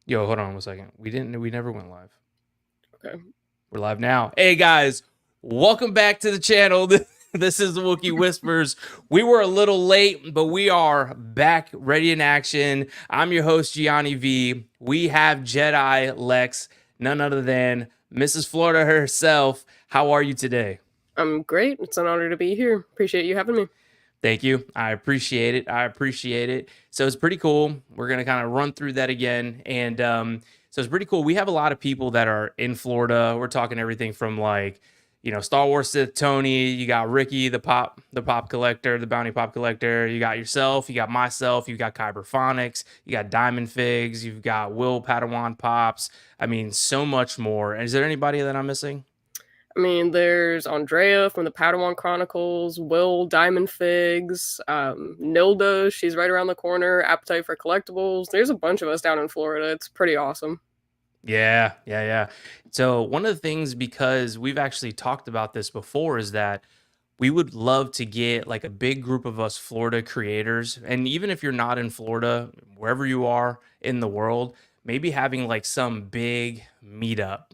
Yo, hold on one second. We never went live. Okay. We're live now. Hey guys, welcome back to the channel. This is the Wookie Whispers. We were a little late, but we are back, ready in action. I'm your host, Gianni V. We have Jedi Lex, none other than Mrs. Florida herself. How are you today? I'm great. It's an honor to be here. Appreciate you having me. Thank you. I appreciate it. I appreciate it. So it's pretty cool. We're going to kind of run through that again. And so it's pretty cool. We have a lot of people that are in Florida. We're talking everything from like, Star Wars Sith Tony, you got Ricky, the pop collector, the bounty pop collector. You got yourself, you got myself, you got Kyber Phonics, you got Diamond Figs, you've got Will Padawan Pops. I mean, so much more. Is there anybody that I'm missing? I mean, there's Andrea from the Padawan Chronicles, Will Diamond Figs, Nilda, she's right around the corner, Appetite for Collectibles. There's a bunch of us down in Florida. It's pretty awesome. Yeah, yeah, yeah. So one of the things, because we've actually talked about this before, is that we would love to get like a big group of us Florida creators. And even if you're not in Florida, wherever you are in the world, maybe having like some big meetup,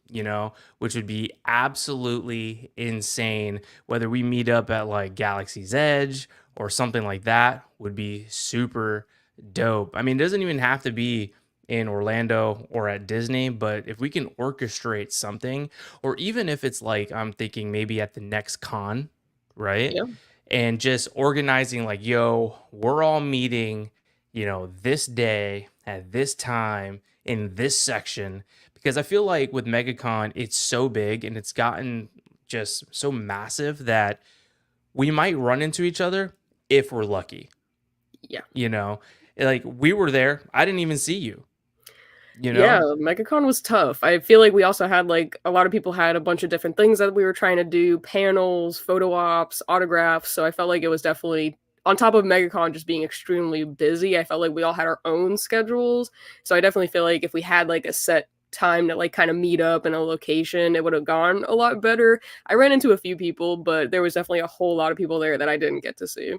which would be absolutely insane. Whether we meet up at like Galaxy's Edge or something like that would be super dope. I mean, it doesn't even have to be in Orlando or at Disney, but if we can orchestrate something, or even if it's like, I'm thinking maybe at the next con, right? Yeah. And just organizing like, yo, we're all meeting, this day at this time in this section. Because I feel like with MegaCon, it's so big and it's gotten just so massive that we might run into each other if we're lucky, Yeah. you know? Like we were there, I didn't even see you, you Yeah, know? MegaCon was tough. I feel like we also had like a lot of people had a bunch of different things that we were trying to do, panels, photo ops, autographs. So I felt like it was definitely on top of MegaCon just being extremely busy. I felt like we all had our own schedules. So I definitely feel like if we had like a set time to like kind of meet up in a location, it would have gone a lot better. I ran into a few people, but there was definitely a whole lot of people there that I didn't get to see.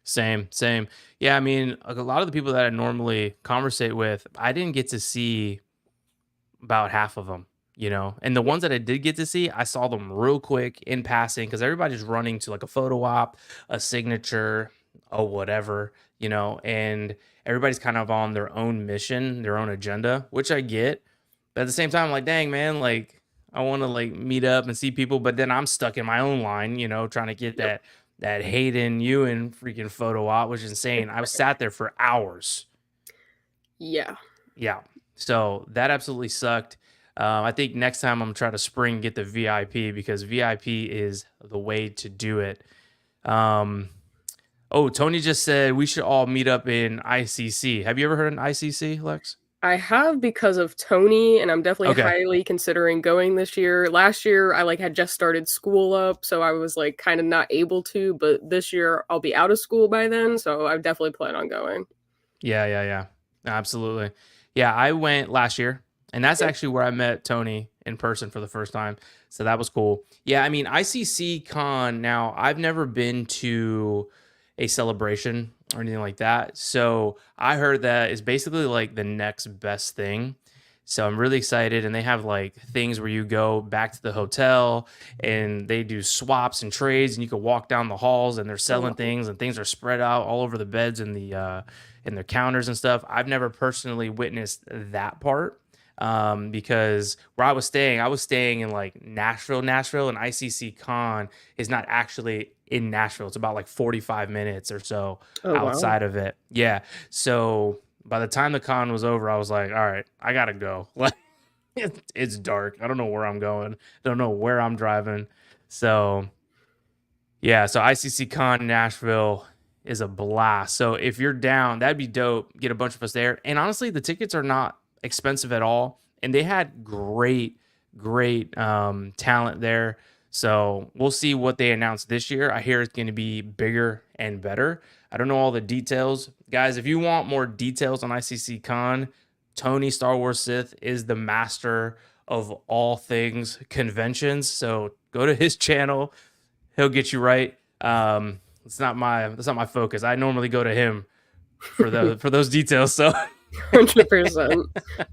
Same, same. Yeah, I mean, like a lot of the people that I normally conversate with, I didn't get to see about half of them, and the Yeah. ones that I did get to see, I saw them real quick in passing because everybody's running to like a photo op, a signature, a whatever, and everybody's kind of on their own mission, their own agenda, which I get. But at the same time, I'm like, dang, man, like I want to like meet up and see people, but then I'm stuck in my own line, trying to get Yep. that Hayden Ewan freaking photo op, which is insane. I was sat there for hours. Yeah. Yeah. So that absolutely sucked. I think next time I'm gonna try to spring get the VIP because VIP is the way to do it. Um, oh, Tony just said we should all meet up in ICC. Have you ever heard of an ICC, Lex? I have because of Tony, and I'm definitely Okay. highly considering going this year. Last year, I like had just started school up, so I was like kind of not able to. But this year, I'll be out of school by then, so I definitely plan on going. Yeah, yeah, yeah. Absolutely. Yeah, I went last year, and that's Yep. actually where I met Tony in person for the first time. So that was cool. Yeah, I mean, ICC Con, now I've never been to a celebration or anything like that. So I heard that is basically like the next best thing. So I'm really excited. And they have like things where you go back to the hotel and they do swaps and trades, and you can walk down the halls and they're Oh selling wow. things and things are spread out all over the beds and their counters and stuff. I've never personally witnessed that part because where I was staying in like Nashville, and ICC Con is not actually in Nashville. It's about like 45 minutes or so Oh wow. outside of it. Yeah. So by the time the con was over, I was like, all right, I gotta go. Like it's dark. I don't know where I'm going. I don't know where I'm driving. So yeah, so ICC Con Nashville is a blast. So if you're down, that'd be dope. Get a bunch of us there. And honestly, the tickets are not expensive at all. And they had great talent there. So we'll see what they announce this year. I hear it's going to be bigger and better. I don't know all the details. Guys, if you want more details on ICC Con, Tony Star Wars Sith is the master of all things conventions. So go to his channel, he'll get you right. That's not my focus. I normally go to him for those details. So 100%.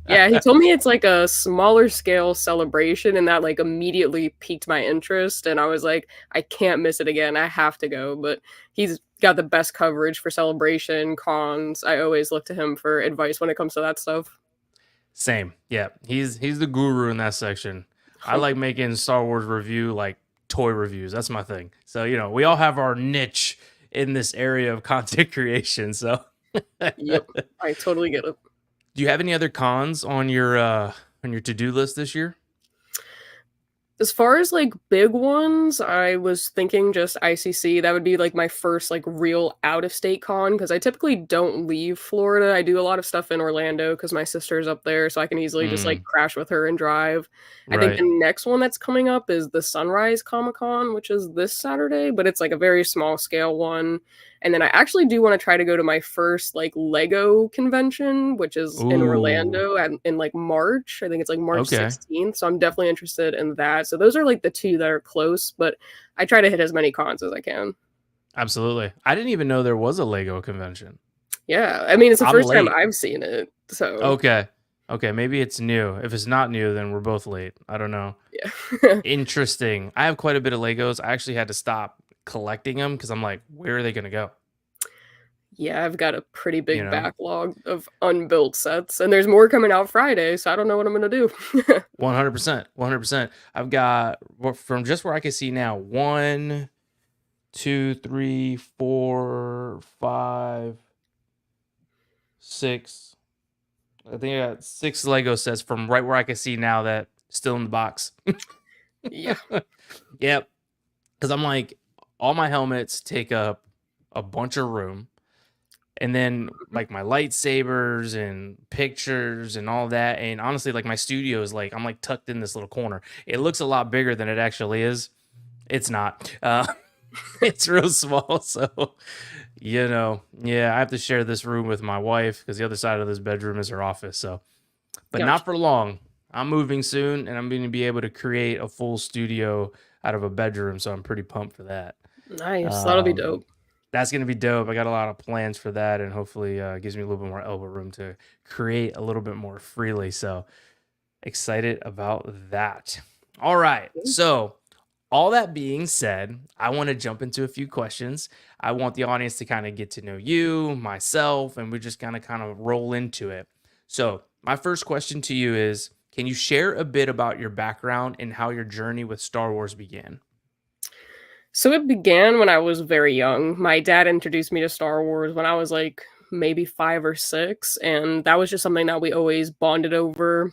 Yeah, he told me it's like a smaller scale celebration, and that like immediately piqued my interest. And I was like, I can't miss it again. I have to go. But he's got the best coverage for celebration, cons. I always look to him for advice when it comes to that stuff. Same. Yeah. He's the guru in that section. I like making Star Wars review like toy reviews. That's my thing. So, we all have our niche in this area of content creation. So, Yep, I totally get it. do you have any other cons on your to-do list this year? As far as like big ones, I was thinking just ICC. That would be like my first like real out of state con because I typically don't leave Florida. I do a lot of stuff in Orlando because my sister's up there, so I can easily just like Mm, crash with her and drive. I think right. the next one that's coming up is the Sunrise Comic Con, which is this Saturday, but it's like a very small scale one. And then I actually do want to try to go to my first like Lego convention, which is in Ooh. Orlando in like March. I think it's like March Okay. 16th. So I'm definitely interested in that. So those are like the two that are close, but I try to hit as many cons as I can. Absolutely. I didn't even know there was a Lego convention. Yeah. I mean, it's the I'm first time late. I've seen it. So Okay. Okay, maybe it's new. If it's not new, then we're both late. I don't know. yeah. Interesting. I have quite a bit of Legos. I actually had to stop collecting them because I'm like, where are they going to go? Yeah, I've got a pretty You big know, backlog of unbuilt sets, and there's more coming out Friday, so I don't know what I'm gonna do. 100%. 100%. I've got, from just where I can see now, one, two, three, four, five, six. I think I got six Lego sets from right where I can see now that still in the box. Yeah. Yep. Because I'm like, all my helmets take up a bunch of room. And then Mhm. like my lightsabers and pictures and all that. And honestly, like my studio is like, I'm like tucked in this little corner. It looks a lot bigger than it actually is. It's not. It's real small. So, yeah, I have to share this room with my wife because the other side of this bedroom is her office. So, but not Gotcha. for long. I'm moving soon and I'm going to be able to create a full studio out of a bedroom. So I'm pretty pumped for that. Nice. That'll be Um, dope. that's going to be dope. I got a lot of plans for that and hopefully gives me a little bit more elbow room to create a little bit more freely. So excited about that. All right. So, all that being said, I want to jump into a few questions. I want the audience to kind of get to know you, myself, and we're just gonna kind of roll into it. So, my first question to you is, can you share a bit about your background and how your journey with Star Wars began? So it began when I was very young. My dad introduced me to Star Wars when I was like maybe 5 or 6, and that was just something that we always bonded over.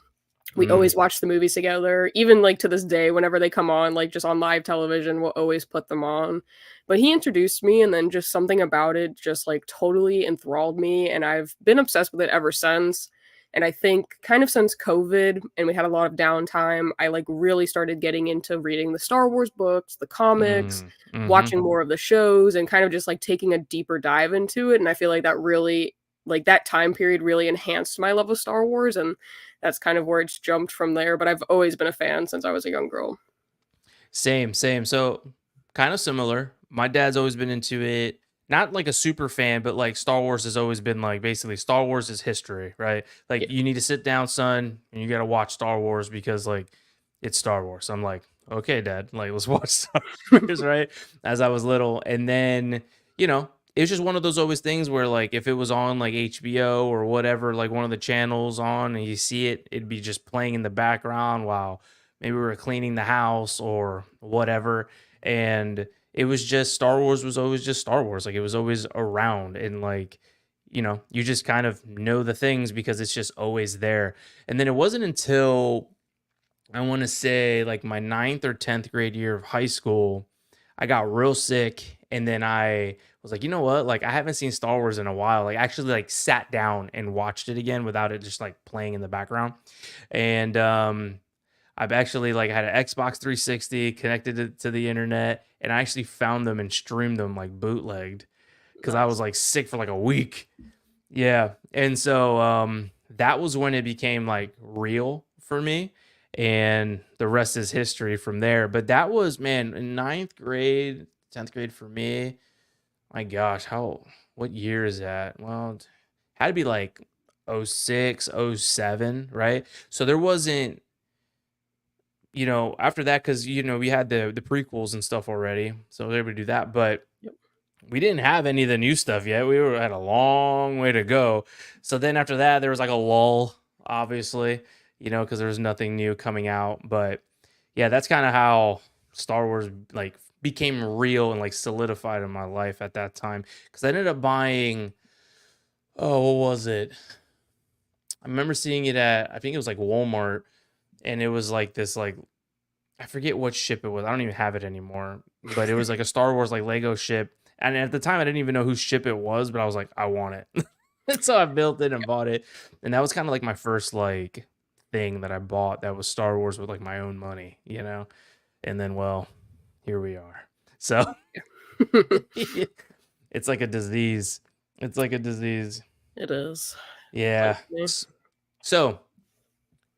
We Mm, always watch the movies together, even, like, to this day, whenever they come on, like, just on live television, we'll always put them on. But he introduced me, and then just something about it just, like, totally enthralled me, and I've been obsessed with it ever since. And I think kind of since COVID and we had a lot of downtime, I, like, really started getting into reading the Star Wars books, the comics, mm-hmm. watching more of the shows, and kind of just, like, taking a deeper dive into it, and I feel like that really like, that time period really enhanced my love of Star Wars, and that's kind of where it's jumped from there, but I've always been a fan since I was a young girl. Same, same. So, kind of similar. My dad's always been into it. Not like a super fan, but like Star Wars has always been like basically Star Wars is history, right? Like Yeah. you need to sit down, son, and you got to watch Star Wars because like it's Star Wars. I'm like, okay, dad, like let's watch Star Wars, right? As I was little. And then, you know, it was just one of those always things where like if it was on like HBO or whatever, like one of the channels on and you see it, it'd be just playing in the background while maybe we were cleaning the house or whatever. And it was just Star Wars was always just Star Wars. Like it was always around and like, you just kind of know the things because it's just always there. And then it wasn't until I want to say like my ninth or 10th grade year of high school, I got real sick. And then I was like, you know what? Like I haven't seen Star Wars in a while. Like actually like sat down and watched it again without it just like playing in the background. And I've actually like had an Xbox 360 connected to the internet, and I actually found them and streamed them like bootlegged because I was Nice. like sick for like a week. Yeah, and so that was when it became like real for me, and the rest is history from there. But that was man in ninth grade, 10th grade for me. My gosh, what year is that? Well, it had to be like 06, 07, right? So there wasn't, after that, because we had the prequels and stuff already, so we were able to do that. But Yep. we didn't have any of the new stuff yet. We were at a long way to go. So then after that, there was like a lull, obviously, because there was nothing new coming out. But yeah, that's kind of how Star Wars like became real and like solidified in my life at that time. Because I ended up buying, oh, what was it? I remember seeing it at, I think it was like Walmart, and it was like this like, I forget what ship it was. I don't even have it anymore. But it was like a Star Wars like Lego ship. And at the time I didn't even know whose ship it was, but I was like, I want it. And so I built it and bought it. And that was kind of like my first like thing that I bought that was Star Wars with like my own money, you know? And then well, here we are. So it's like a disease. It's like a disease. It is. Yeah. Unfortunately. So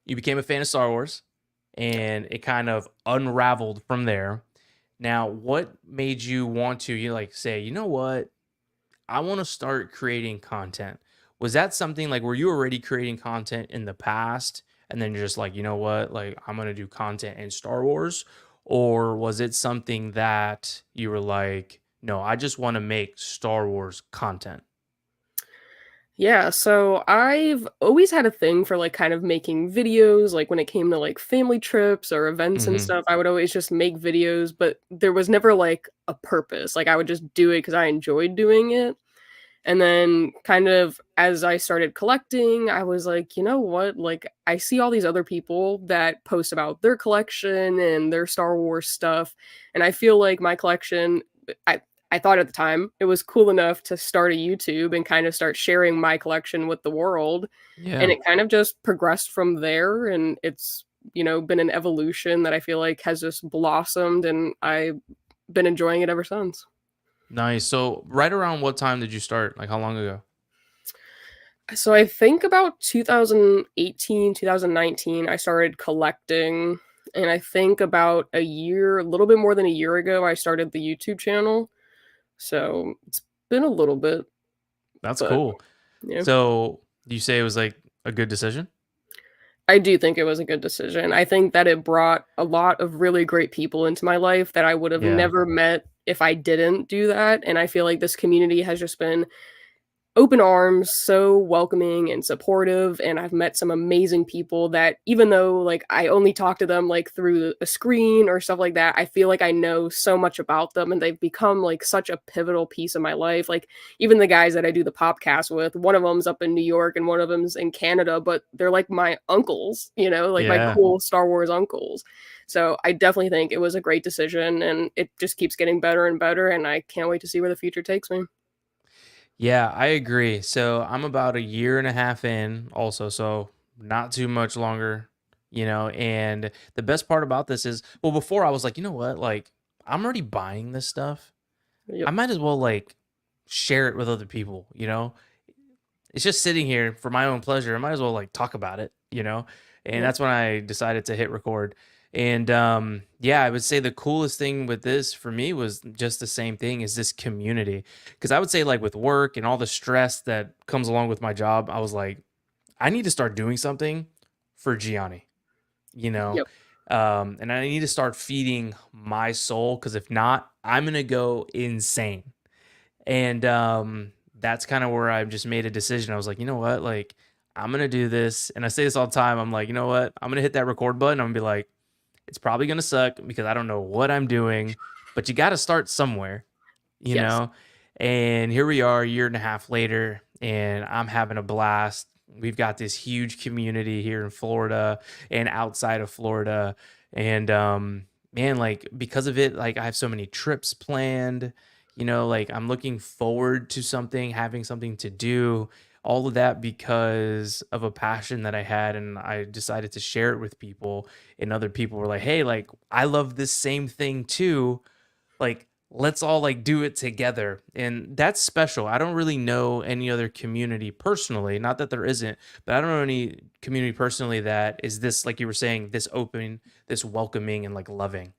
you became a fan of Star Wars and it kind of unraveled from there. Now, what made you want to you like say, you know what? I want to start creating content. Was that something like were you already creating content in the past and then you're just like, you know what? Like I'm going to do content in Star Wars, or was it something that you were like, no, I just want to make Star Wars content? Yeah, so I've always had a thing for like kind of making videos, like when it came to like family trips or events and Mhm. stuff, I would always just make videos, but there was never like a purpose. Like I would just do it because I enjoyed doing it. And then kind of as I started collecting, I was like, you know what? Like I see all these other people that post about their collection and their Star Wars stuff, and I feel like my collection I I thought at the time it was cool enough to start a YouTube and kind of start sharing my collection with the world, and Yeah. it kind of just progressed from there, and it's, been an evolution that I feel like has just blossomed, and I've been enjoying it ever since. Nice. So, right around what time did you start? Like how long ago? So I think about 2018, 2019, I started collecting. And I think about a little bit more than a year ago, I started the YouTube channel. So it's been a little bit, That's but cool. yeah, So, do you say it was like a good decision? I do think it was a good decision. I think that it brought a lot of really great people into my life that I would have Yeah. never met if I didn't do that. And I feel like this community has just been open arms, so welcoming and supportive, and I've met some amazing people that even though like I only talk to them like through a screen or stuff like that, I feel like I know so much about them and they've become like such a pivotal piece of my life. Like even the guys that I do the podcast with, one of them's up in New York and one of them's in Canada, but they're like my uncles, like my Yeah. cool Star Wars uncles. So I definitely think it was a great decision and it just keeps getting better and better and I can't wait to see where the future takes me. Yeah, I agree. So I'm about a year and a half in also, so not too much longer, and the best part about this is, well, before I was like, you know what? Like, I'm already buying this stuff. I Yep. might as well like share it with other people. It's just sitting here for my own pleasure. I might as well like talk about it. And Yep. that's when I decided to hit record. And yeah, I would say the coolest thing with this for me was just the same thing as this community. Because I would say like with work and all the stress that comes along with my job, I was like, I need to start doing something for Gianni, you know, Yep. and I need to start feeding my soul because if not, I'm gonna go insane. And that's kind of where I just made a decision. I was like, you know what? Like, I'm gonna do this. And I say this all the time. I'm like, you know what? I'm gonna hit that record button. I'm gonna be like, it's probably gonna suck because I don't know what I'm doing, but you gotta start somewhere, you Yes. know? And here we are a year and a half later, and I'm having a blast. We've got this huge community here in Florida and outside of Florida. And man, like because of it, like I have so many trips planned, like I'm looking forward to something, having something to do, all of that because of a passion that I had and I decided to share it with people and other people were like, "Hey, like I love this same thing too. Like let's all like do it together." And that's special. I don't really know any other community personally, not that there isn't, but I don't know any community personally that is this like you were saying, this open, this welcoming and like loving.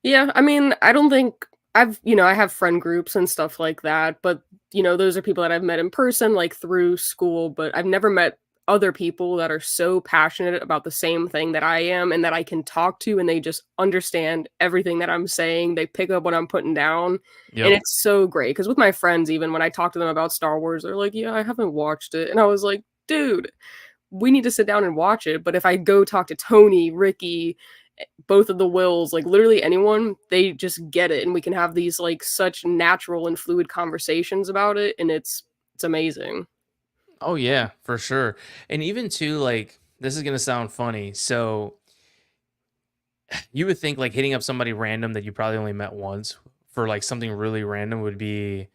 Yeah, I mean, I don't think I have friend groups and stuff like that, but, those are people that I've met in person, like, through school, but I've never met other people that are so passionate about the same thing that I am and that I can talk to, and they just understand everything that I'm saying. They pick up what I'm putting down, and Yep. it's so great. Because with my friends, even when I talk to them about Star Wars, they're like, "Yeah, I haven't watched it." And I was like, "Dude, we need to sit down and watch it." But if I go talk to Tony, Ricky, both of the Wills, like literally anyone, they just get it, and we can have these like such natural and fluid conversations about it, and it's amazing. Oh yeah, for sure. And even too, like, this is gonna sound funny. So you would think like hitting up somebody random that you probably only met once for like something really random would be,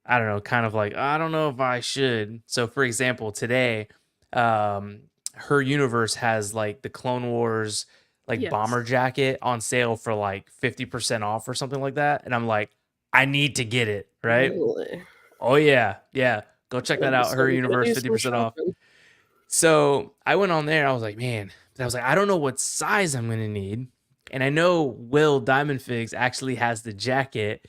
I don't know, kind of like, I don't know if I should. So for example, today, um, her universe has like the Clone Wars like Yes. bomber jacket on sale for like 50% off or something like that. And I'm like, I need to get it, right? Really? Oh yeah, yeah. Go check that That'd be out. so Her we could universe, do some 50% off. shopping. So I went on there. I was like, man, I was like, I don't know what size I'm gonna need. And I know Will Diamond Figs actually has the jacket.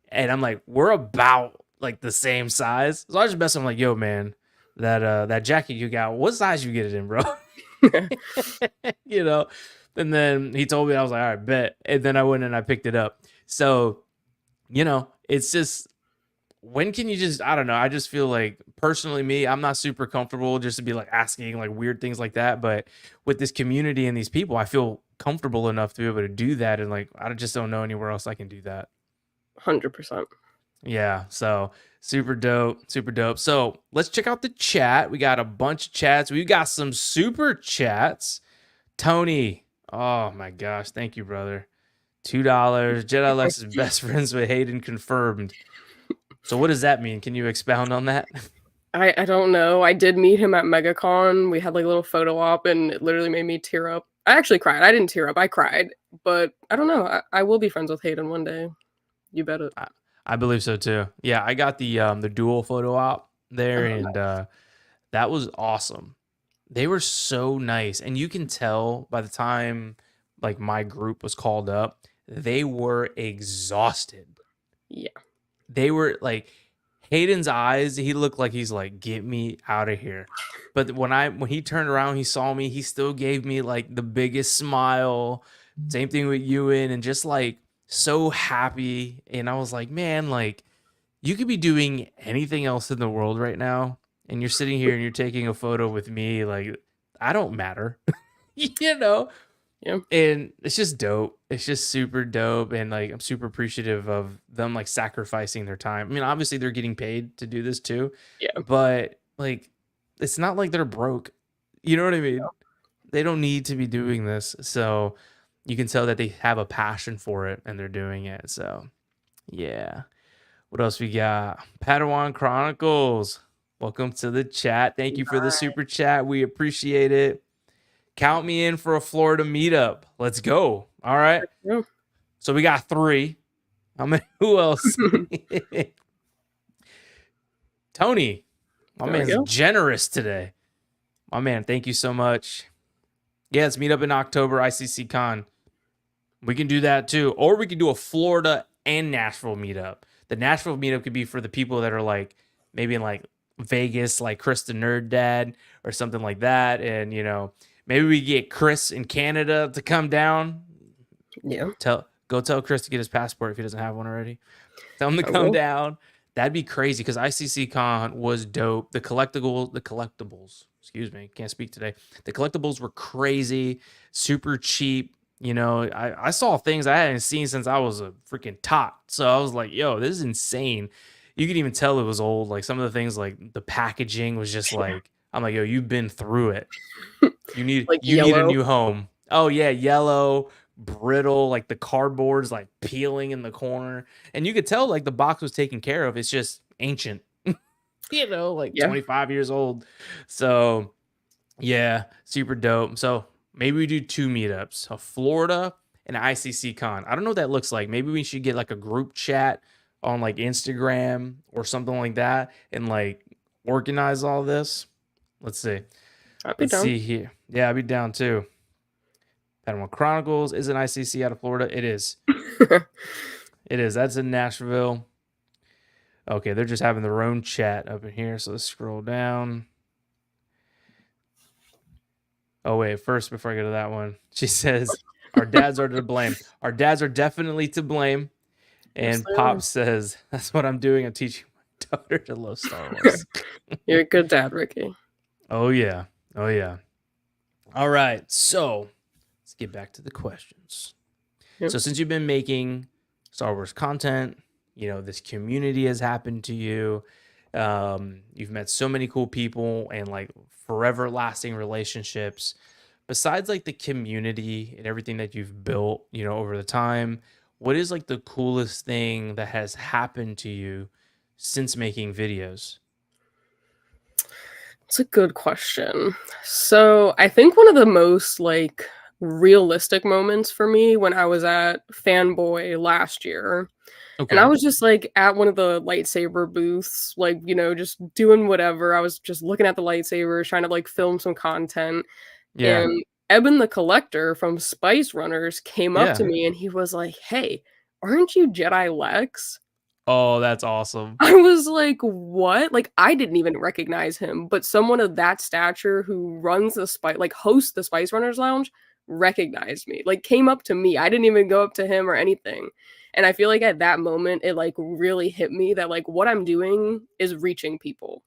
And I'm like, we're about like the same size. So I just messed him like, yo, man, that jacket you got, what size you get it in, bro? you know? And then he told me, I was like, all right, bet. And then I went and I picked it up. So, it's just when can you just, I don't know, I just feel like personally me, I'm not super comfortable just to be like asking like weird things like that. But with this community and these people, I feel comfortable enough to be able to do that. And like I just don't know anywhere else I can do that. 100%. Yeah, so super dope, super dope. So let's check out the chat. We got a bunch of chats. We got some super chats. Tony, oh my gosh, thank you, brother. $2. Jedi Lex is best friends with Hayden confirmed. So what does that mean? Can you expound on that? I don't know. I did meet him at MegaCon. We had like a little photo op, and it literally made me tear up. I actually cried. I didn't tear up. I cried, but I don't know. I will be friends with Hayden one day. You bet it. I, I believe so too. Yeah, I got the dual photo op there, Oh, and that was awesome. They were so nice, and you can tell by the time like my group was called up, they were exhausted. yeah. They were like Hayden's eyes, he looked like he's like, get me out of here. But when he turned around, he saw me, he still gave me like the biggest smile. Same thing with Ewan, and just like so happy. And I was like, man, like you could be doing anything else in the world right now, and you're sitting here and you're taking a photo with me. Like, I don't matter, you know? Yeah. And it's just dope. It's just super dope. And like, I'm super appreciative of them like sacrificing their time. I mean, obviously, they're getting paid to do this too, Yeah. but like, it's not like they're broke. You know what I mean? They don't need to be doing this. So you can tell that they have a passion for it and they're doing it. So, yeah. What else we got? Padawan Chronicles. Welcome to the chat. Thank you for the super chat. We appreciate it. Count me in for a Florida meetup. Let's go. All right. Yeah. So we got 3. How many? Who else? Tony. My There we man's go. generous today. My man, thank you so much. Yeah, let's meet up in October, ICC Con. We can do that too. Or we can do a Florida and Nashville meetup. The Nashville meetup could be for the people that are like maybe in like Vegas, like Chris the Nerd Dad or something like that. And maybe we get Chris in Canada to come down. Yeah. Go tell Chris to get his passport if he doesn't have one already. Tell him to I come will. down. That'd be crazy because ICC Con was dope. The collectibles, excuse me, can't speak today. The collectibles were crazy, super cheap. I saw things I hadn't seen since I was a freaking tot. So I was like, yo, this is insane. You could even tell it was old. Like some of the things, like the packaging was just like, I'm like, yo, you've been through it. Like You need a yellow. new home. Oh yeah, yellow, brittle, like the cardboard's like peeling in the corner. And you could tell like the box was taken care of. It's just ancient. Like Yeah. 25 years old. So yeah, super dope. So maybe we do 2 meetups, a Florida and ICC Con. I don't know what that looks like. Maybe we should get like a group chat on like Instagram or something like that and like organize all this. Let's see. I'd be Let's down. see here. Yeah, I'd be down too. Panama Chronicles is an ICC out of Florida. It is. It is. That's in Nashville. Okay, they're just having their own chat up in here. So let's scroll down. Oh wait, first before I go to that one, she says our dads are to blame. Our dads are definitely to blame. Yes, And they are. Pop says, "That's what I'm doing. I'm teaching my daughter to love Star Wars." You're a good dad, Ricky. Oh yeah, oh yeah. All right, so let's get back to the questions. Yep. So since you've been making Star Wars content, you know this community has happened to you. You've met so many cool people and like forever lasting relationships. Besides like the community and everything that you've built, you know, over the time, what is like the coolest thing that has happened to you since making videos? It's a good question. So I think one of the most like realistic moments for me when I was at Fanboy last year, and I Okay. was just like at one of the lightsaber booths, like, just doing whatever. I was just looking at the lightsabers, trying to like film some content. Yeah. And Eben the Collector from Spice Runners came up to Yeah. me and he was like, "Hey, aren't you Jedi Lex?" Oh, that's awesome. I was like, "What?" Like, I didn't even recognize him, but someone of that stature who runs the hosts the Spice Runners Lounge recognized me, like, came up to me. I didn't even go up to him or anything. And I feel like at that moment, it, like, really hit me that, like, what I'm doing is reaching people.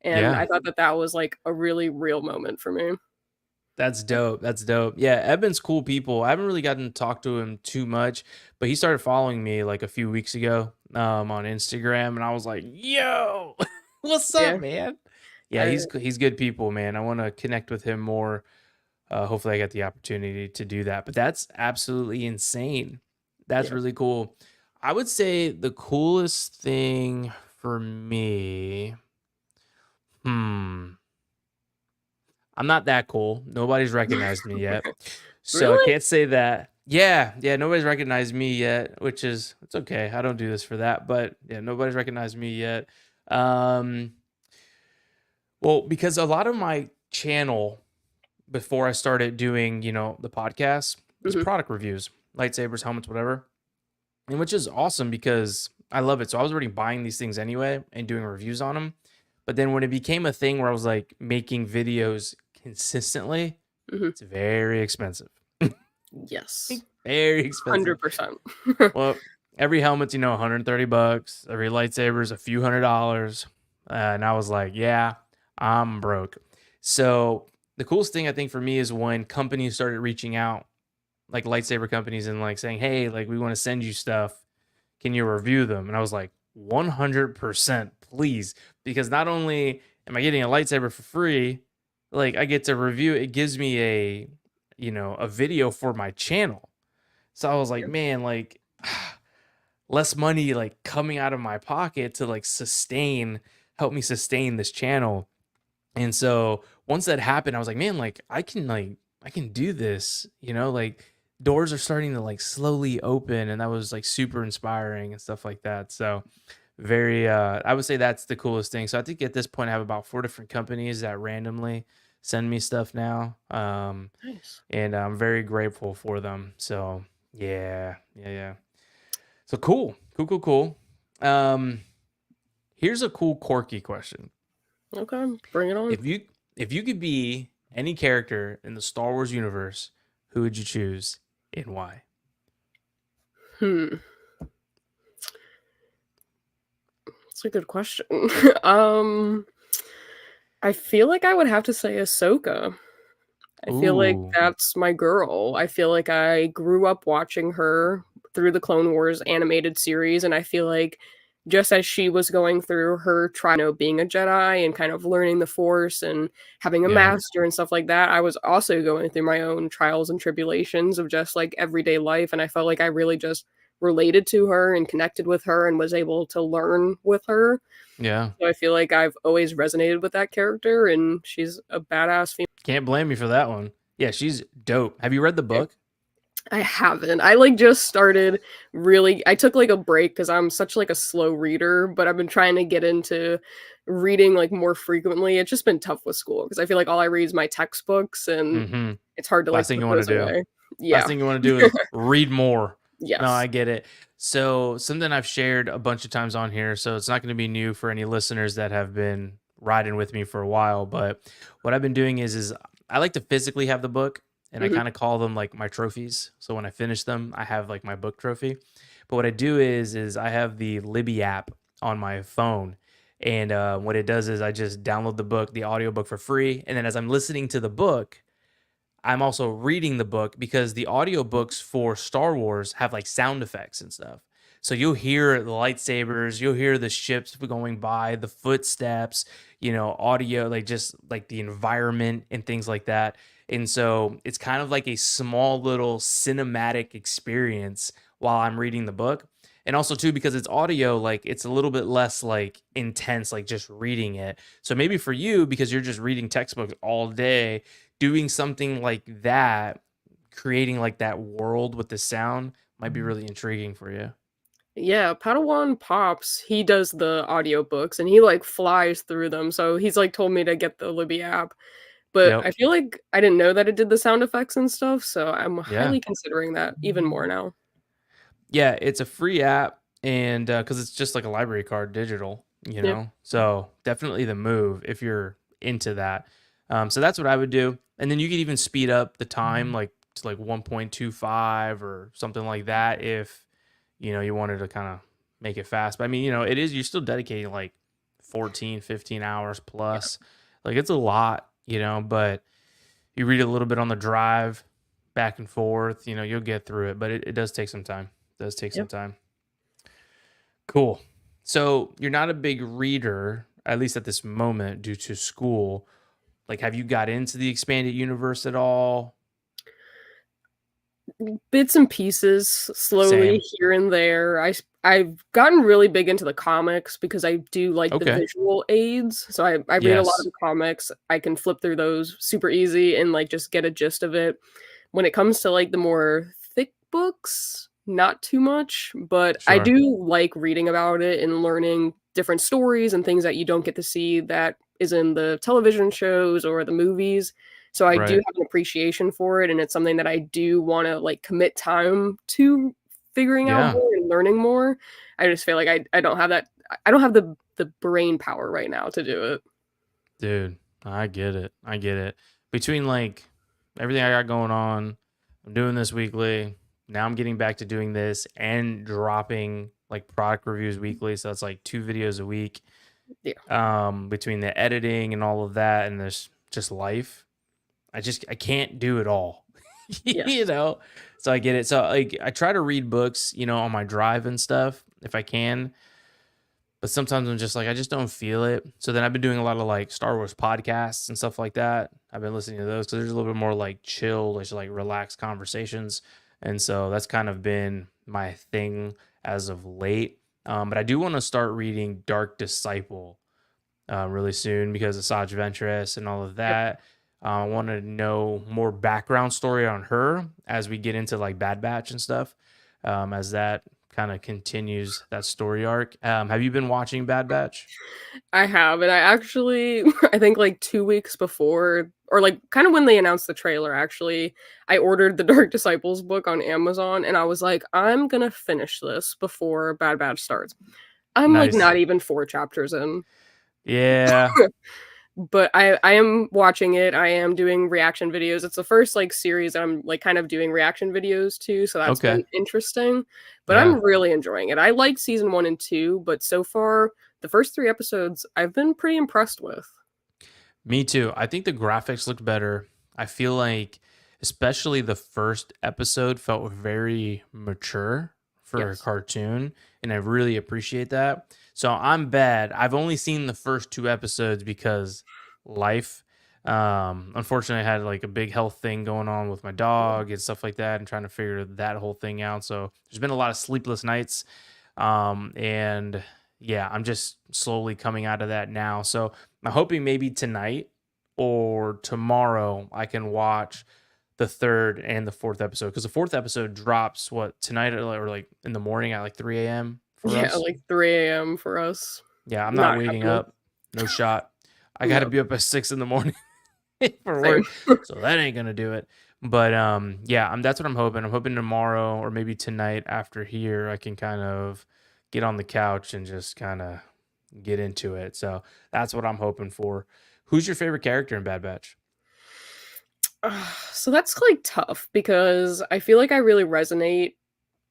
And Yeah. I thought that that was, like, a really real moment for me. That's dope. That's dope. Yeah, Evan's cool people. I haven't really gotten to talk to him too much, but he started following me like a few weeks ago on Instagram, and I was like, "Yo, what's Yeah. up, man?" Yeah, I he's good people, man. I want to connect with him more. Hopefully, I get the opportunity to do that. But that's absolutely insane. That's yeah. really cool. I would say the coolest thing for me. Hmm. I'm not that cool. Nobody's recognized me yet. So I Really? can't say that. Yeah, yeah, nobody's recognized me yet, which is it's okay. I don't do this for that, but yeah, nobody's recognized me yet. Um well, because a lot of my channel before I started doing, you know, the podcast was Mhm. product reviews, lightsabers, helmets, whatever. And which is awesome because I love it. So I was already buying these things anyway and doing reviews on them. But then when it became a thing where I was like making videos consistently, Mhm. it's very expensive. Yes. Very expensive. 100%. Well, every helmet's, you know, $130. Every lightsaber's a few $100s. And I was like, yeah, I'm broke. So the coolest thing I think for me is when companies started reaching out, like lightsaber companies, and like saying, hey, like we want to send you stuff. Can you review them? And I was like, 100%, please. Because not only am I getting a lightsaber for free, like I get to review it. It gives me a, you know, a video for my channel. So I was like, Yeah. man, like less money like coming out of my pocket to like help me sustain this channel. And so once that happened, I was like, man, like I can do this, you know, like doors are starting to like slowly open, and that was like super inspiring and stuff like that. So very I would say that's the coolest thing. So I think at this point I have about 4 different companies that randomly send me stuff now. Nice. And I'm very grateful for them. So yeah, yeah, yeah. So cool, cool, cool, cool. Um, here's a cool, quirky question. Okay, bring it on. If you if you could be any character in the Star Wars universe, who would you choose and why? Hmm, that's a good question. I feel like I would have to say Ahsoka. I feel like Ooh, that's my girl. I feel like I grew up watching her through the Clone Wars animated series, and I feel like just as she was going through her being a Jedi and kind of learning the Force and having a yeah, master and stuff like that, I was also going through my own trials and tribulations of just like everyday life, and I felt like I really just related to her and connected with her and was able to learn with her. yeah. So I feel like I've always resonated with that character, and she's a badass female. Can't blame me for that one. Yeah, she's dope. Have you read the book? I haven't. I like just started really I took like a break because I'm such like a slow reader, but I've been trying to get into reading like more frequently. It's just been tough with school because I feel like all I read is my textbooks and Mm-hmm. it's hard to Last like thing put you want to those do. away. Last Yeah. thing you want to do is read more. No, I Yes. get it. So something I've shared a bunch of times on here, so it's not going to be new for any listeners that have been riding with me for a while. But what I've been doing is I like to physically have the book, and I Mhm. kind of call them like my trophies. So when I finish them, I have like my book trophy. But what I do is I have the Libby app on my phone. And what it does is I just download the book, the audiobook for free. And then as I'm listening to the book, I'm also reading the book because the audiobooks for Star Wars have like sound effects and stuff. So you'll hear the lightsabers, you'll hear the ships going by, the footsteps, audio, like just like the environment and things like that. And so it's kind of like a small little cinematic experience while I'm reading the book. And also too, because it's audio, like it's a little bit less like intense, like just reading it. So maybe for you, because you're just reading textbooks all day, doing something like that, creating like that world with the sound might be really intriguing for you. Yeah, Padawan Pops, he does the audiobooks and he, like, flies through them, so he's, like, told me to get the Libby app, but Yep. I feel like I didn't know that it did the sound effects and stuff, so I'm Yeah. highly considering that even more now. Yeah, it's a free app and cuz it's just like a library card digital, Yeah. So, definitely the move if you're into that. So that's what I would do. And then you could even speed up the time like to like 1.25 or something like that if you wanted to kind of make it fast. But I mean, it is you're still dedicating like 14, 15 hours Yeah. plus. Like it's a lot, but you read a little bit on the drive back and forth, you'll get through it, but it does take some time. It does take some Yep. time. Cool. So you're not a big reader, at least at this moment, due to school. Like, have you got into the expanded universe at all? Bits and pieces, slowly Same. here and there. I've gotten really big into the comics because I do like the Okay. visual aids, so I read a lot of Yes. the comics. I can flip through those super easy and, like, just get a gist of it. When it comes to, like, the more thick books, not too much, but I Sure. do like reading about it and learning different stories and things that you don't get to see that is in the television shows or the movies. So I do Right. have an appreciation for it, and it's something that I do wanna, like, commit time to figuring out Yeah. more and learning more. I just feel like I don't have that I don't have the brain power right now to do it. Dude, I get it. I get it. Between like everything I got going on, I'm doing this weekly. Now I'm getting back to doing this and dropping like product reviews weekly. So it's like 2 videos a week. Yeah. Between the editing and all of that and this just life. I can't do it all. you Yes. know? So I get it. So like I try to read books, on my drive and stuff if I can, but sometimes I'm just like, I just don't feel it. So then I've been doing a lot of like Star Wars podcasts and stuff like that. I've been listening to those because there's a little bit more like chill, just like relaxed conversations. And so that's kind of been my thing as of late. But I do want to start reading Dark Disciple really soon because of Saj Ventress and all of Yep. that. I want to know more background story on her as we get into like Bad Batch and stuff, as that kind of continues that story arc. Have you been watching Bad Batch? I have, and I actually I think, like, 2 weeks before or, like, kinda when they announced the trailer, actually, I ordered the Dark Disciples book on Amazon, and I was like, "I'm gonna finish this before Bad Batch starts." I'm, like, Nice. not even 4 chapters in. Yeah. But I am watching it, I am doing reaction videos. It's the first, like, series I'm, like, kind of doing reaction videos to, so that's Okay. been interesting, but Yeah. I'm really enjoying it. I like season 1 and 2, but so far, the first 3 episodes, I've been pretty impressed with. Me too. I think the graphics looked better. I feel like, especially the first episode, felt very mature for a Yes. cartoon, and I really appreciate that. So I'm bad. I've only seen the first 2 episodes because life. Unfortunately, I had like a big health thing going on with my dog and stuff like that, and trying to figure that whole thing out. So there's been a lot of sleepless nights, and yeah, I'm just slowly coming out of that now. So I'm hoping maybe tonight or tomorrow I can watch the third and the fourth episode because the fourth episode drops what tonight or like in the morning at like 3 a.m. for Yeah, us. like 3 AM for us. Yeah, I'm not Not waiting happening. up. No shot. I got to No. be up at 6 in the morning. for Same. work. So that ain't gonna do it. But yeah, that's what I'm hoping. I'm hoping tomorrow or maybe tonight after here, I can kind of get on the couch and just kind of get into it. So that's what I'm hoping for. Who's your favorite character in Bad Batch? So that's, like, tough because I feel like I really resonate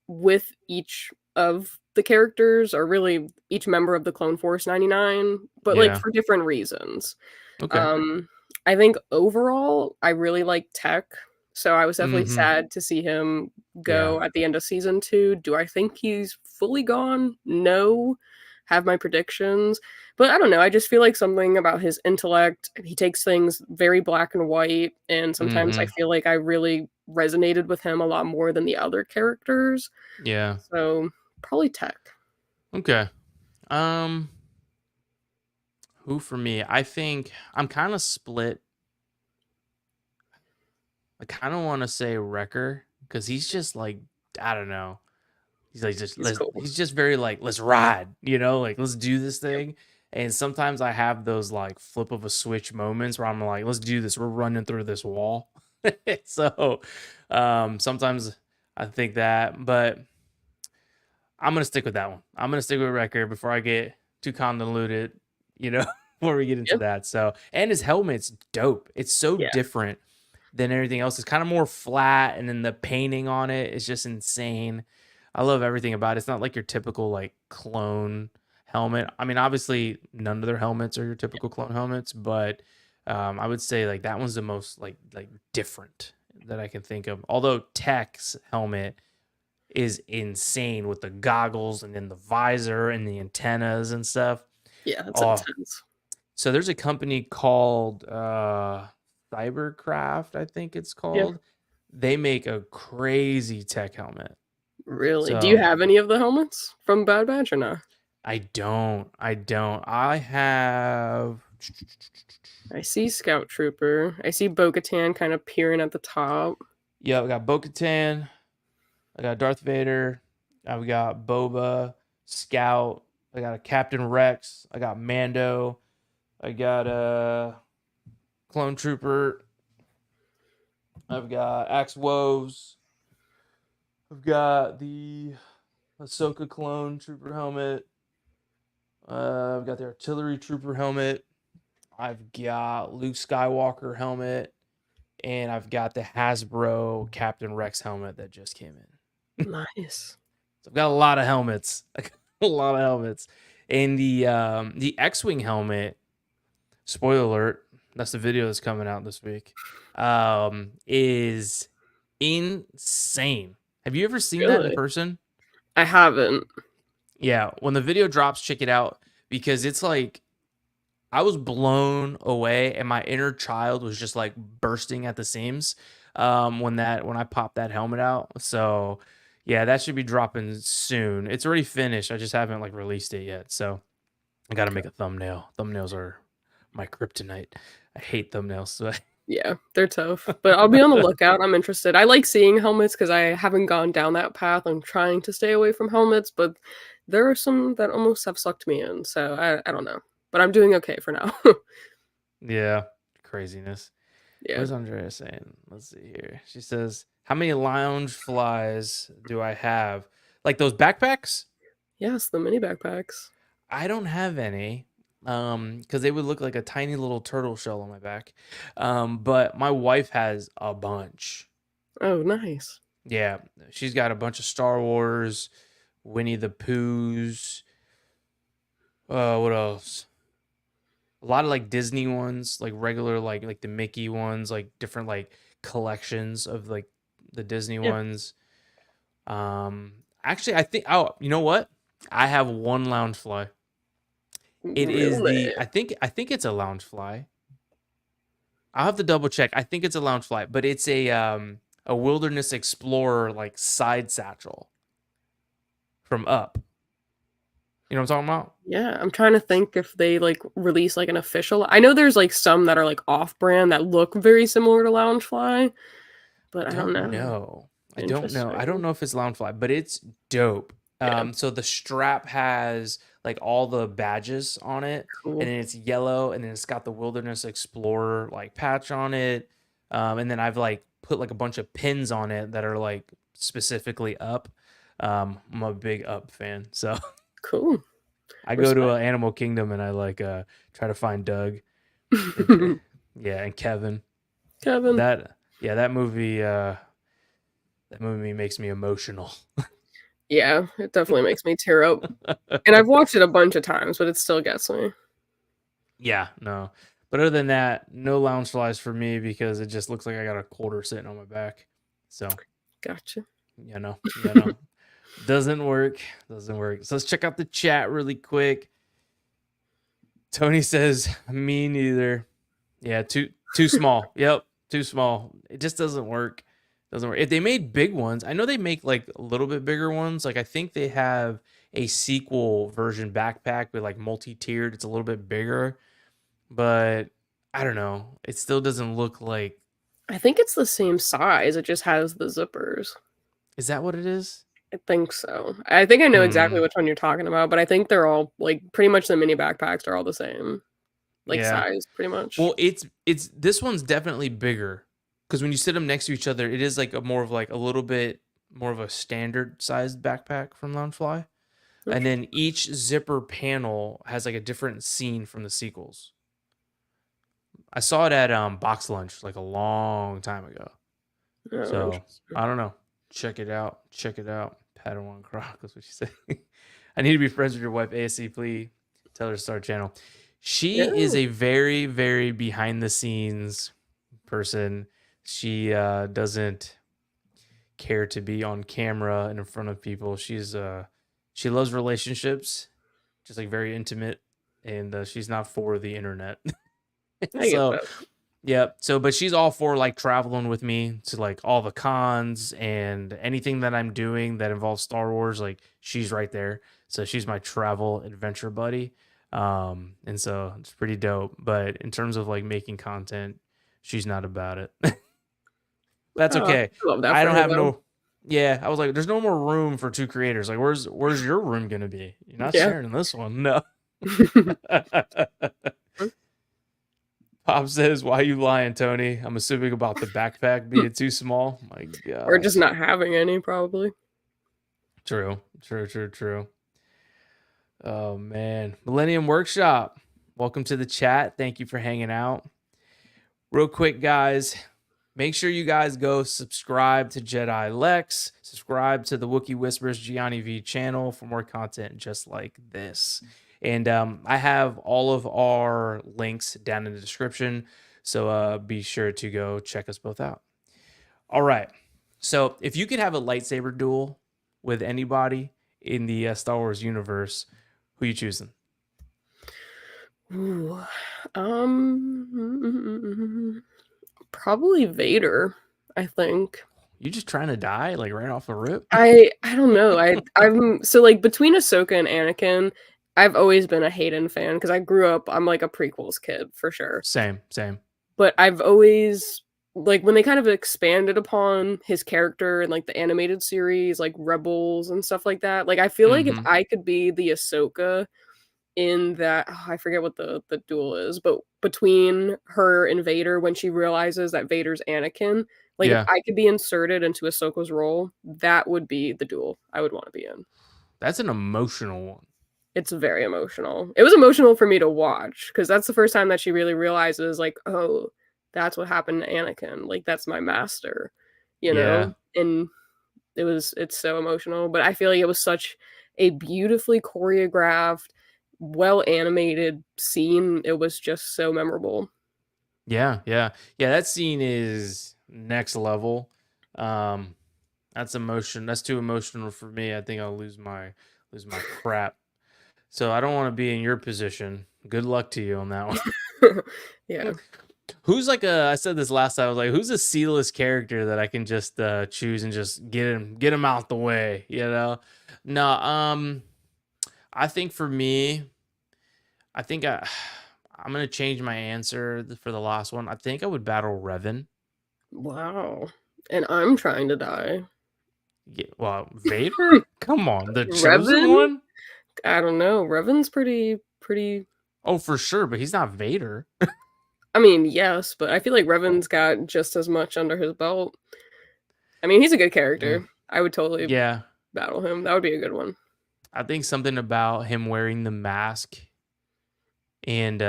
with each of the characters, or really each member of the Clone Force 99, but, like, Yeah. for different reasons. Okay. Um, I think overall, I really like Tech, so I was definitely Mm-hmm. sad to see him Yeah. go at the end of season 2. Do I think he's fully gone? No. Have my predictions, but I don't know, I just feel like something about his intellect, he takes things very black and white, and sometimes I Mm-hmm. feel like I really resonated with him a lot more than the other characters, Yeah. so probably Tech. Okay. Um, who for me? I think I'm kind of split. I kind of want to say Wrecker because he's just like I don't know. He's like just He's cool. he's just very like let's ride, like let's do this thing. And sometimes I have those like flip of a switch moments where I'm like, let's do this. We're running through this wall. So sometimes I think that, but I'm gonna stick with that one. I'm gonna stick with Wrecker before I get too convoluted, you know, before we get into Yep. that. So and his helmet's dope. It's so Yeah. different than everything else. It's kind of more flat, and then the painting on it is just insane. I love everything about it. It's not like your typical like clone helmet. I mean, obviously none of their helmets are your typical clone helmets, but I would say like that one's the most like different that I can think of. Although Tech's helmet is insane with the goggles and then the visor and the antennas and stuff. Yeah, it's Oh, intense. so there's a company called Cybercraft, I think it's Yeah. called. They make a crazy tech helmet. Really? Do you So have any of the helmets from Bad Batch or no? I don't. I don't. I have. I see Scout Trooper. I see Bo-Katan kind of peering at the top. Yeah, we got Bo-Katan. I got Darth Vader. We got Boba, Scout. I got a Captain Rex. I got Mando. I got a Clone Trooper. I've got Axe Woves. I've got the Ahsoka Clone Trooper helmet. I've got the Artillery Trooper helmet. I've got Luke Skywalker helmet. And I've got the Hasbro Captain Rex helmet that just came in. Nice. So I've got a lot of helmets. A lot of helmets. And the X-Wing helmet, spoiler alert, that's the video that's coming out this week, is insane. Have you ever seen that in Really? person? I haven't. Yeah, when the video drops, check it out because it's like I was blown away and my inner child was just like bursting at the seams when I popped that helmet out. So yeah, that should be dropping soon. It's already finished. I just haven't like released it yet. So I got to make a thumbnail. Thumbnails are my kryptonite. I hate thumbnails. So Yeah, they're tough, but I'll be on the lookout. I'm interested. I like seeing helmets because I haven't gone down that path. I'm trying to stay away from helmets, but there are some that almost have sucked me in. So I don't know, but I'm doing okay for now. yeah, craziness. What Yeah. is Andrea saying? Let's see here. She says, "How many lounge flies do I have? Like those backpacks? Yes, the mini backpacks. I don't have any, because they would look like a tiny little turtle shell on my back. But my wife has a bunch. Oh, nice. Yeah, she's got a bunch of Star Wars, Winnie the Poohs. What else? A lot of like Disney ones, like regular like the Mickey ones, like different like collections of like the Disney Yeah. ones. Actually, I think you know what? I have one lounge fly. It is Really? the I think it's a lounge fly. I'll have to double check. I think it's a lounge fly, but it's a wilderness explorer like side satchel from Up. You know what I'm talking about? Yeah, I'm trying to think if they, like, release, like, an official I know there's, like, some that are, like, off-brand that look very similar to Loungefly, I but I don't don't know. know. I don't Interesting. know if it's Loungefly, but it's dope. Yeah. So the strap has like all the badges on it, and Cool. then it's yellow, and then it's got the Wilderness Explorer like patch on it, and then I've like put like a bunch of pins on it that are like specifically up. I'm a big up fan, so Cool. I go to Respect. Animal Kingdom and I like try to find Doug. It, yeah, and Kevin. Kevin. That yeah, that movie makes me emotional. Yeah, it definitely makes me tear up. And I've watched it a bunch of times, but it still gets me. Yeah, no. But other than that, no lounge flies for me because it just looks like I got a quarter sitting on my back. So, Gotcha. you know, doesn't work. Doesn't work. So let's check out the chat really quick. Tony says, "Me neither." Yeah, too small. Yep, too small. It just doesn't work. Doesn't work. If they made big ones, I know they make like a little bit bigger ones. Like I think they have a sequel version backpack with like multi-tiered. It's a little bit bigger, but I don't know. It still doesn't look like. I think it's the same size, it just has the zippers. Is that what it is? I think so. I think I know exactly Hmm. which one you're talking about, but I think they're all like pretty much the mini backpacks are all the same, like Yeah. size, pretty much. Well, it's this one's definitely bigger because when you sit them next to each other, it is like a more of like a little bit more of a standard sized backpack from Loungefly. And then each zipper panel has like a different scene from the sequels. I saw it at Box Lunch like a long time ago. Oh, So interesting. I don't know. Check it out. Check it out. Padawan Croc is what she said. I need to be friends with your wife, ASC. Please tell her to start a channel. She Yeah. is a very, very behind the scenes person. She doesn't care to be on camera and in front of people. She loves relationships, just like very intimate, and she's not for the internet. I get So that. yeah, so but she's all for like traveling with me to like all the cons and anything that I'm doing that involves Star Wars. Like she's right there, so she's my travel adventure buddy. And so it's pretty dope. But in terms of like making content, she's not about it. That's Oh, I okay. love that I for don't her have though. no. Yeah, I was like, there's no more room for two creators. Like, where's your room gonna be? You're not Yeah. sharing this one. No. Pop says, "Why you lying, Tony? I'm assuming about the backpack being too small." My Or just gosh. not having any, probably. True. True. True. True. Oh man, Millennium Workshop. Welcome to the chat. Thank you for hanging out. Real quick, guys. Make sure you guys go subscribe to Jedi Lex. Subscribe to the Wookie Whispers Gianni V channel for more content just like this. And I have all of our links down in the description. So be sure to go check us both out. All right. So if you could have a lightsaber duel with anybody in the Star Wars universe, who you choosing? Ooh. Probably Vader, I think. You just trying to die like right off a rip? I don't know. I'm so like between Ahsoka and Anakin, I've always been a Hayden fan because I grew up. I'm like a prequels kid for sure. Same, same. But I've always like when they kind of expanded upon his character in like the animated series, like Rebels and stuff like that. Like I feel like if Mm-hmm. I could be the Ahsoka in that I forget what the duel is, but between her and Vader when she realizes that Vader's Anakin, like if Yeah, I could be inserted into Ahsoka's role, that would be the duel I would want to be in. that's an emotional one. It's very emotional. It was emotional for me to watch because that's the first time that she really realizes, like, oh, that's what happened to Anakin. Like, that's my master, you Yeah, know? And it's so emotional. But I feel like it was such a beautifully choreographed, well animated scene. It was just so memorable. yeah. That scene is next level. Um, that's emotion. That's too emotional for me. I think I'll lose my crap. So I don't want to be in your position. Good luck to you on that Yeah. one. Who's like a? I said this last time. I was like, who's a C-list character that I can just choose and just get him out the way? You know? No. I think for me, I think I'm gonna change my answer for the last one. I think I would battle Revan. Wow. And I'm trying to die. Yeah, well, Vader? Come on, the chosen Revan? one? I don't know. Revan's pretty. Oh, for sure, but he's not Vader. I mean, yes, but I feel like Revan's got just as much under his belt. I mean, he's a good Mm, character. I would totally yeah, battle him. That would be a good one. I think something about him wearing the mask and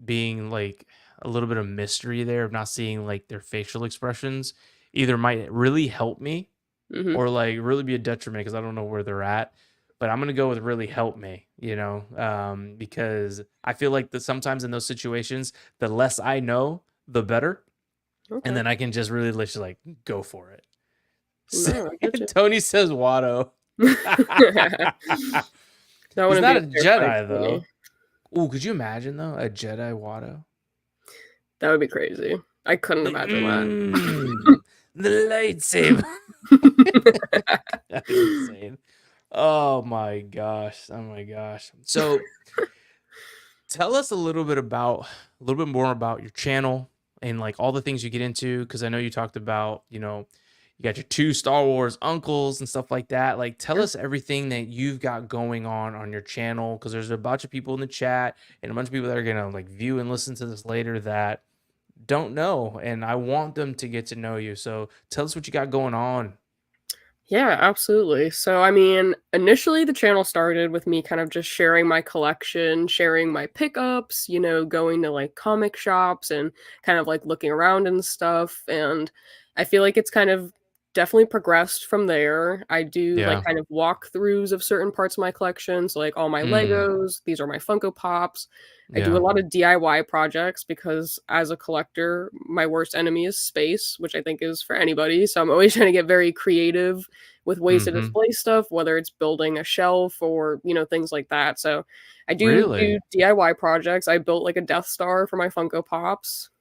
being like a little bit of mystery there of not seeing like their facial expressions either might really help me Hmm. or like really be a detriment because I don't know where they're at. But I'm gonna go with really help me, because I feel like that sometimes in those situations, the less I know, the better, and Okay. then I can just really just like go for it. So, No, I get you. Tony says Watto. That He's wouldn't be not a a fair fight Jedi for me. though. Ooh, could you imagine though a Jedi Watto? That would be crazy. I couldn't Like, imagine that. the lightsaber. That'd be insane. Oh my gosh. Oh my gosh. So tell us a little bit more about your channel and like all the things you get into. Because I know you talked about, you got your two Star Wars uncles and stuff like that. Like, tell Yeah. us everything that you've got going on your channel. Because there's a bunch of people in the chat and a bunch of people that are gonna like view and listen to this later that don't know, and I want them to get to know you. So tell us what you got going on. Yeah, absolutely. So, I mean, initially the channel started with me kind of just sharing my collection, sharing my pickups, going to like comic shops and kind of like looking around and stuff. And I feel like it's kind of definitely progressed from there. I do like Yeah. kind of walkthroughs of certain parts of my collection. So, like all my Mm, Legos, these are my Funko Pops. I do a yeah. lot of DIY projects because as a collector, my worst enemy is space, which I think is for anybody. So I'm always trying to get very creative with ways to Mm-hmm. display stuff, whether it's building a shelf or, things like that. So I do Really? DIY projects. I built like a Death Star for my Funko Pops.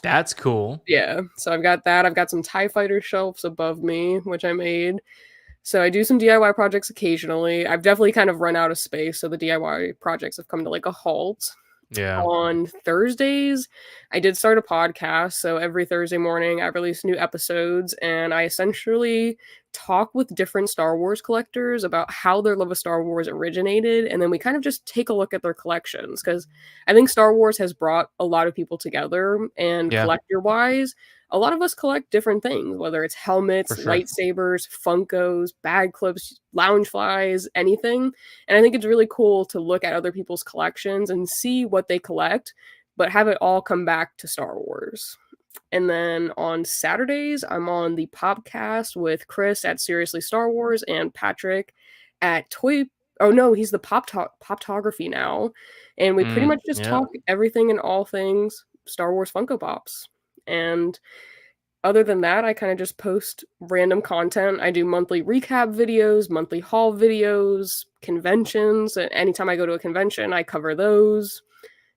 That's cool. Yeah. So I've got that. I've got some TIE fighter shelves above me, which I made. So I do some DIY projects occasionally. I've definitely kind of run out of space, so the DIY projects have come to like a halt. Yeah. On Thursdays, I did start a podcast. So every Thursday morning, I release new episodes, and I essentially talk with different Star Wars collectors about how their love of Star Wars originated. And then we kind of just take a look at their collections because I think Star Wars has brought a lot of people together. And Yeah. collector wise, a lot of us collect different things, whether it's For helmets, sure. lightsabers, Funkos, bag clips, lounge flies, anything. And I think it's really cool to look at other people's collections and see what they collect, but have it all come back to Star Wars. And then on Saturdays, I'm on the Popcast with Chris at Seriously Star Wars and Patrick at Toy. Oh no, he's the Poptography now, and we pretty much just Yeah. talk everything and all things Star Wars Funko Pops. And other than that, I kind of just post random content. I do monthly recap videos, monthly haul videos, conventions. And anytime I go to a convention, I cover those.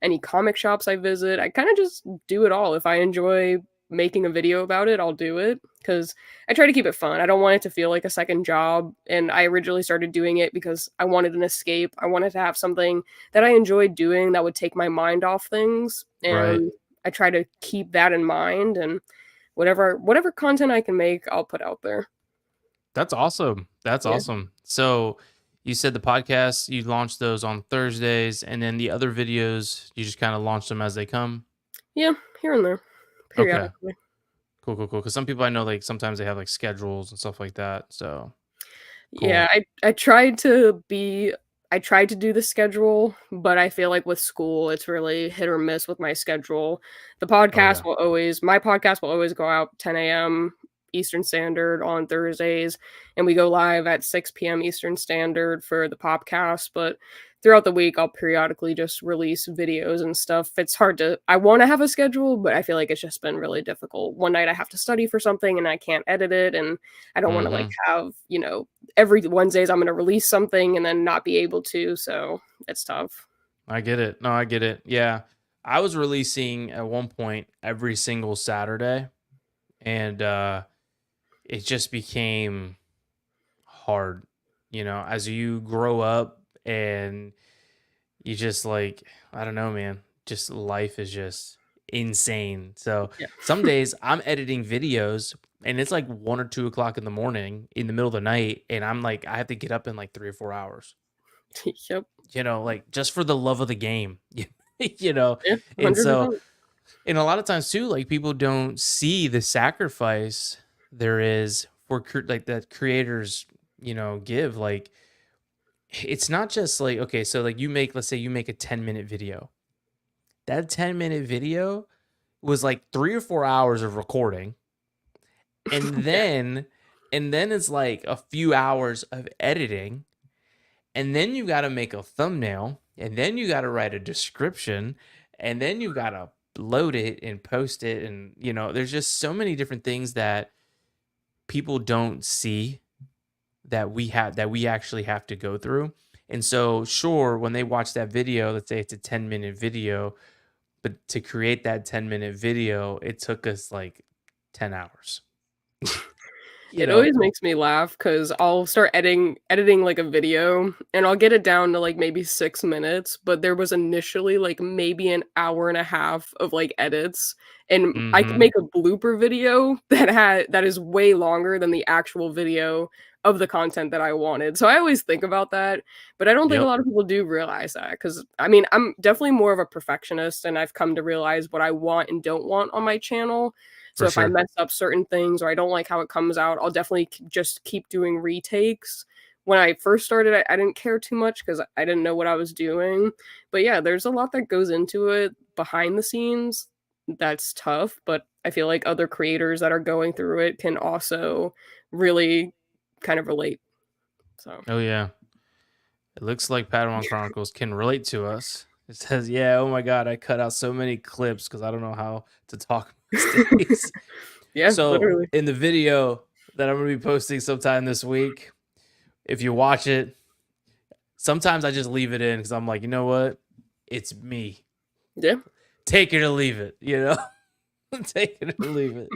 Any comic shops I visit, I kind of just do it all. If I enjoy making a video about it, I'll do it because I try to keep it fun. I don't want it to feel like a second job. And I originally started doing it because I wanted an escape. I wanted to have something that I enjoyed doing that would take my mind off things. Right. And I try to keep that in mind. And whatever content I can make, I'll put out there. That's awesome. That's Yeah. awesome. So you said the podcast, you launched those on Thursdays, and then the other videos, you just kind of launch them as they come. Yeah, here and there, Okay. periodically. Cool, cool, cool. Because some people I know, like sometimes they have like schedules and stuff like that. So Yeah, cool. I tried to do the schedule, but I feel like with school, it's really hit or miss with my schedule. Oh yeah. My podcast will always go out 10 a.m. Eastern Standard on Thursdays, and we go live at 6 p.m. Eastern Standard for the podcast. But throughout the week, I'll periodically just release videos and stuff. I want to have a schedule, but I feel like it's just been really difficult. One night I have to study for something and I can't edit it, and I don't want to like Mm-hmm. have, every Wednesdays I'm going to release something and then not be able to. So it's tough. I get it. No, I get it. Yeah. I was releasing at one point every single Saturday, and it just became hard, as you grow up and you just like, I don't know, man, just life is just insane. So Yeah. some days I'm editing videos and it's like 1 or 2 o'clock in the morning in the middle of the night. And I'm like, I have to get up in like 3 or 4 hours. Yep. like just for the love of the game, you know. Yeah, And so, 100%. and a lot of times too, like people don't see the sacrifice there is for like that creators, give. Like it's not just like, okay, so like let's say you make a 10-minute video. That 10-minute video was like 3 or 4 hours of recording, and Yeah. then it's like a few hours of editing, and then you got to make a thumbnail, and then you got to write a description, and then you got to load it and post it, and there's just so many different things that people don't see that we actually have to go through. And so sure, when they watch that video, let's say it's a 10-minute video, but to create that 10-minute video, it took us like 10 hours. you It know always makes me laugh because I'll start editing like a video and I'll get it down to like maybe 6 minutes, but there was initially like maybe an hour and a half of like edits, and I could mhm. make a blooper video that is way longer than the actual video of the content that I wanted. So I always think about that, but I don't think a Yep, lot of people do realize that because I mean I'm definitely more of a perfectionist, and I've come to realize what I want and don't want on my channel. So for if I sure. mess up certain things or I don't like how it comes out, I'll definitely just keep doing retakes. When I first started, I didn't care too much because I didn't know what I was doing. But yeah, there's a lot that goes into it behind the scenes that's tough. But I feel like other creators that are going through it can also really kind of relate. So, Oh yeah. It looks like Padawan Chronicles can relate to us. It says, "Yeah, oh my god, I cut out so many clips because I don't know how to talk most days." yeah, So literally. in the video that I'm gonna be posting sometime this week, if you watch it, sometimes I just leave it in because I'm like, you know what? It's me. Yeah, Take it or leave it. Take it or leave it.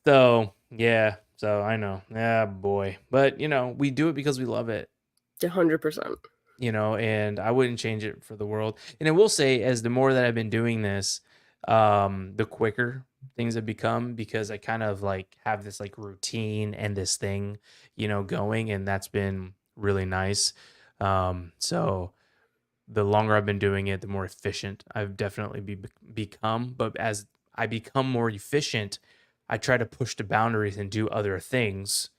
So yeah. So I know. Yeah, boy. But we do it because we love it. 100%. And I wouldn't change it for the world. And I will say, as the more that I've been doing this, the quicker things have become, because I kind of like have this like routine and this thing, going, and that's been really nice. So the longer I've been doing it, the more efficient I've definitely become. But as I become more efficient, I try to push the boundaries and do other things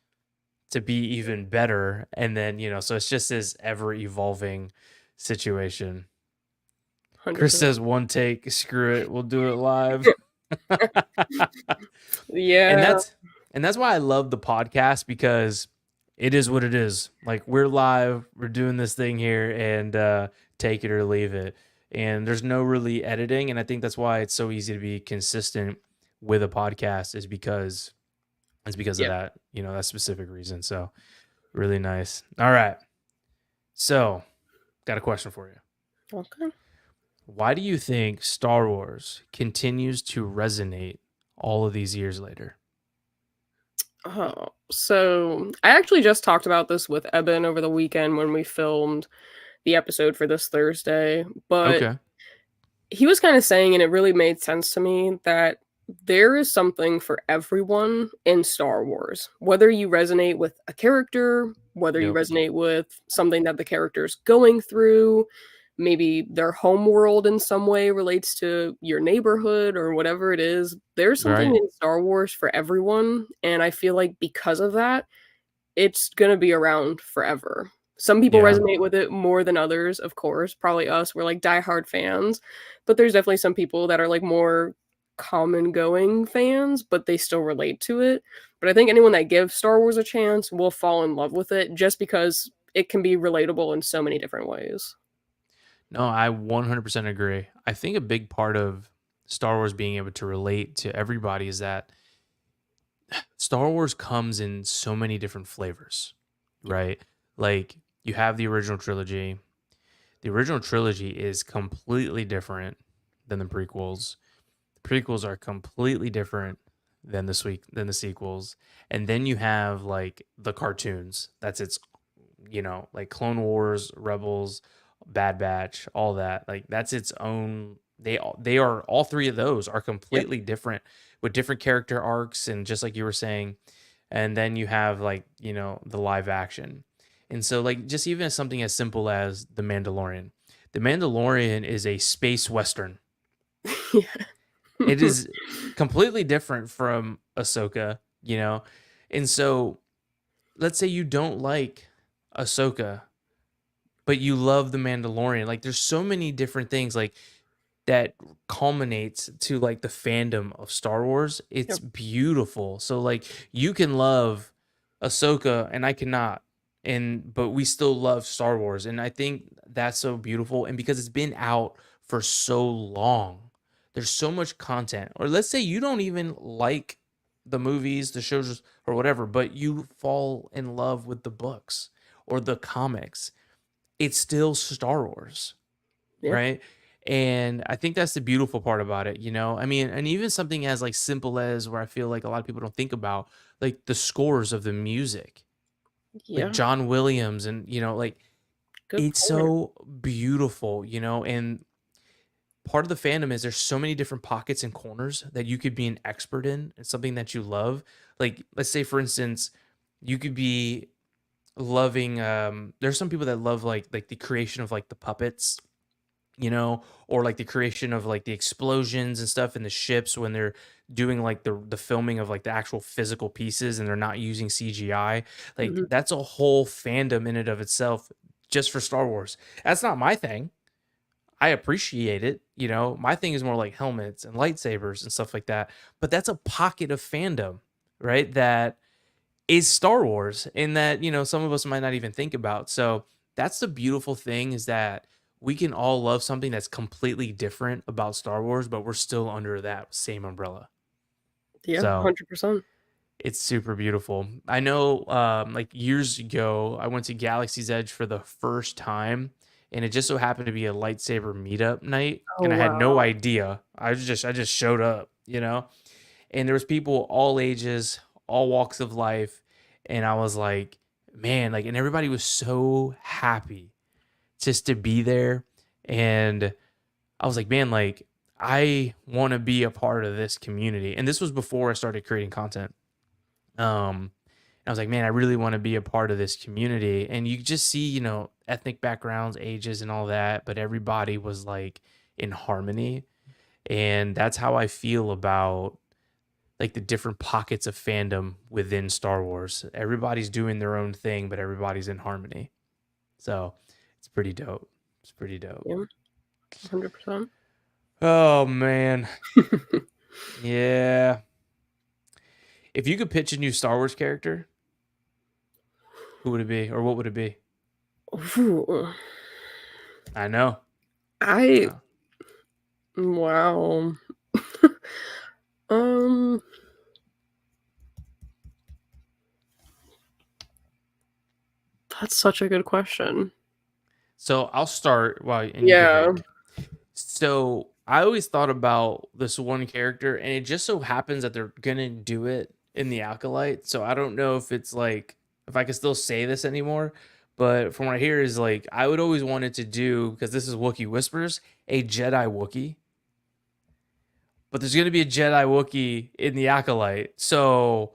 to be even better. And then, so it's just this ever evolving situation. Chris 100%. says one take, screw it, we'll do it live. and Yeah, that's and that's why I love the podcast, because it is what it is. Like, we're live, we're doing this thing here, and take it or leave it. And there's no really editing, and I think that's why it's so easy to be consistent with a podcast, is because it's because of yeah. that, that specific reason. So really nice. All right. So, got a question for you. Okay. Why do you think Star Wars continues to resonate all of these years later? Oh, so I actually just talked about this with Eben over the weekend when we filmed the episode for this Thursday, but Okay. he was kind of saying, and it really made sense to me, that there is something for everyone in Star Wars. Whether you resonate with a character, whether you Yep. resonate with something that the character's going through, maybe their home world in some way relates to your neighborhood or whatever it is, there's something Right. in Star Wars for everyone. And I feel like because of that, it's gonna be around forever. Some people Yeah. resonate with it more than others, of course, probably us, we're, like, diehard fans, but there's definitely some people that are, like, more common-going fans, but they still relate to it. But I think anyone that gives Star Wars a chance will fall in love with it just because it can be relatable in so many different ways. No, I 100% agree. I think a big part of Star Wars being able to relate to everybody is that Star Wars comes in so many different flavors, right? Like, you have the original trilogy. The original trilogy is completely different than the prequels. The prequels are completely different than the sequels. And then you have like the cartoons. That's its, like Clone Wars, Rebels, Bad Batch, all that. Like, that's its own. They are, all three of those are Yeah, completely different, with different character arcs, and just like you were saying. And then you have like, the live action. And so, like, just even something as simple as The Mandalorian. The Mandalorian is a space western. Yeah. It is completely different from Ahsoka, you know? And so, let's say you don't like Ahsoka, but you love The Mandalorian. Like, there's so many different things, like, that culminates to like the fandom of Star Wars. It's Yep. beautiful. So like you can love Ahsoka and I cannot. And but we still love Star Wars. And I think that's so beautiful. And because it's been out for so long, there's so much content. Or let's say you don't even like the movies, the shows, or whatever, but you fall in love with the books or the comics. It's still Star Wars, Yeah. right? And I think that's the beautiful part about it, you know? I mean, and even something as like simple as where I feel like a lot of people don't think about, like the scores of the music, like Yeah. John Williams, and like Good it's point. so beautiful, and part of the fandom is there's so many different pockets and corners that you could be an expert in and something that you love. Like, let's say for instance, you could be loving there's some people that love like the creation of like the puppets, or like the creation of like the explosions and stuff in the ships when they're doing like the filming of like the actual physical pieces and they're not using CGI. Like Mhm. that's a whole fandom in and of itself just for Star Wars. That's not my thing. I appreciate it. My thing is more like helmets and lightsabers and stuff like that. But that's a pocket of fandom, right? That is Star Wars and that, some of us might not even think about. So that's the beautiful thing is that we can all love something that's completely different about Star Wars, but we're still under that same umbrella. Yeah, So 100%. it's super beautiful. I know, like years ago, I went to Galaxy's Edge for the first time, and it just so happened to be a lightsaber meetup night, Oh, and I had no wow. idea. I just showed up, and there was people all ages, all walks of life, and I was like, man, like, and everybody was so happy just to be there, and I was like, man, like, I want to be a part of this community, and this was before I started creating content. Um, I was like, man, I really want to be a part of this community, and you just see, ethnic backgrounds, ages, and all that, but everybody was like in harmony, and that's how I feel about like the different pockets of fandom within Star Wars. Everybody's doing their own thing, but everybody's in harmony. So it's pretty dope. It's pretty dope. Yeah, 100%. Oh man. Yeah. If you could pitch a new Star Wars character, who would it be? Or what would it be? Ooh, I know. I Uh, wow. Um, that's such a good question. So I'll start and you can Yeah. think. So I always thought about this one character, and it just so happens that they're gonna do it in the Acolyte. So I don't know if it's like if I can still say this anymore. But from what I hear is like I would always wanted to do because this is Wookie Whispers, a Jedi Wookie. But there's gonna be a Jedi Wookie in the Acolyte. So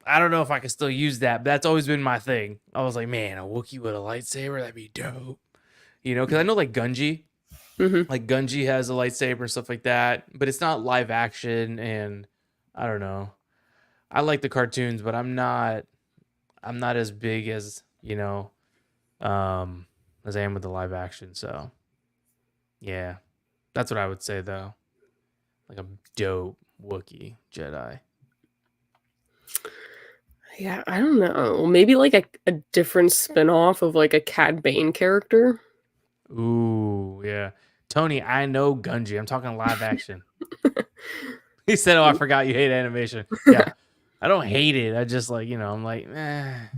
I don't know if I can still use that, but that's always been my thing. I was like, man, a Wookiee with a lightsaber, that'd be dope. Because I know Mhm. like Gunji has a lightsaber and stuff like that, but it's not live action, and I don't know. I like the cartoons, but I'm not as big um as I am with the live action. So yeah, that's what I would say though. Like a dope Wookiee Jedi. Yeah, I don't know. Maybe like a different spin-off of like a Cad Bane character. Ooh, yeah. Tony, I know Gunji. I'm talking live action. He said, "Oh, I forgot you hate animation." Yeah, I don't hate it. I just like I'm like,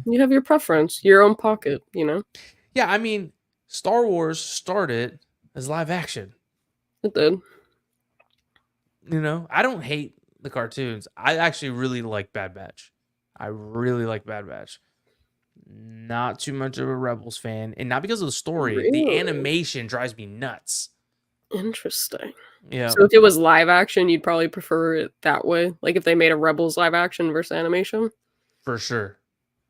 You have your preference, your own pocket. yeah. I mean, Star Wars started as live action. It did. I don't hate the cartoons. I actually really like Bad Batch. I really like Bad Batch. Not too much of a Rebels fan, and not because of the story. The Really? animation drives me nuts. Interesting. Yeah, So if it was live action, you'd probably prefer it that way? Like if they made a Rebels live action versus animation? for sure.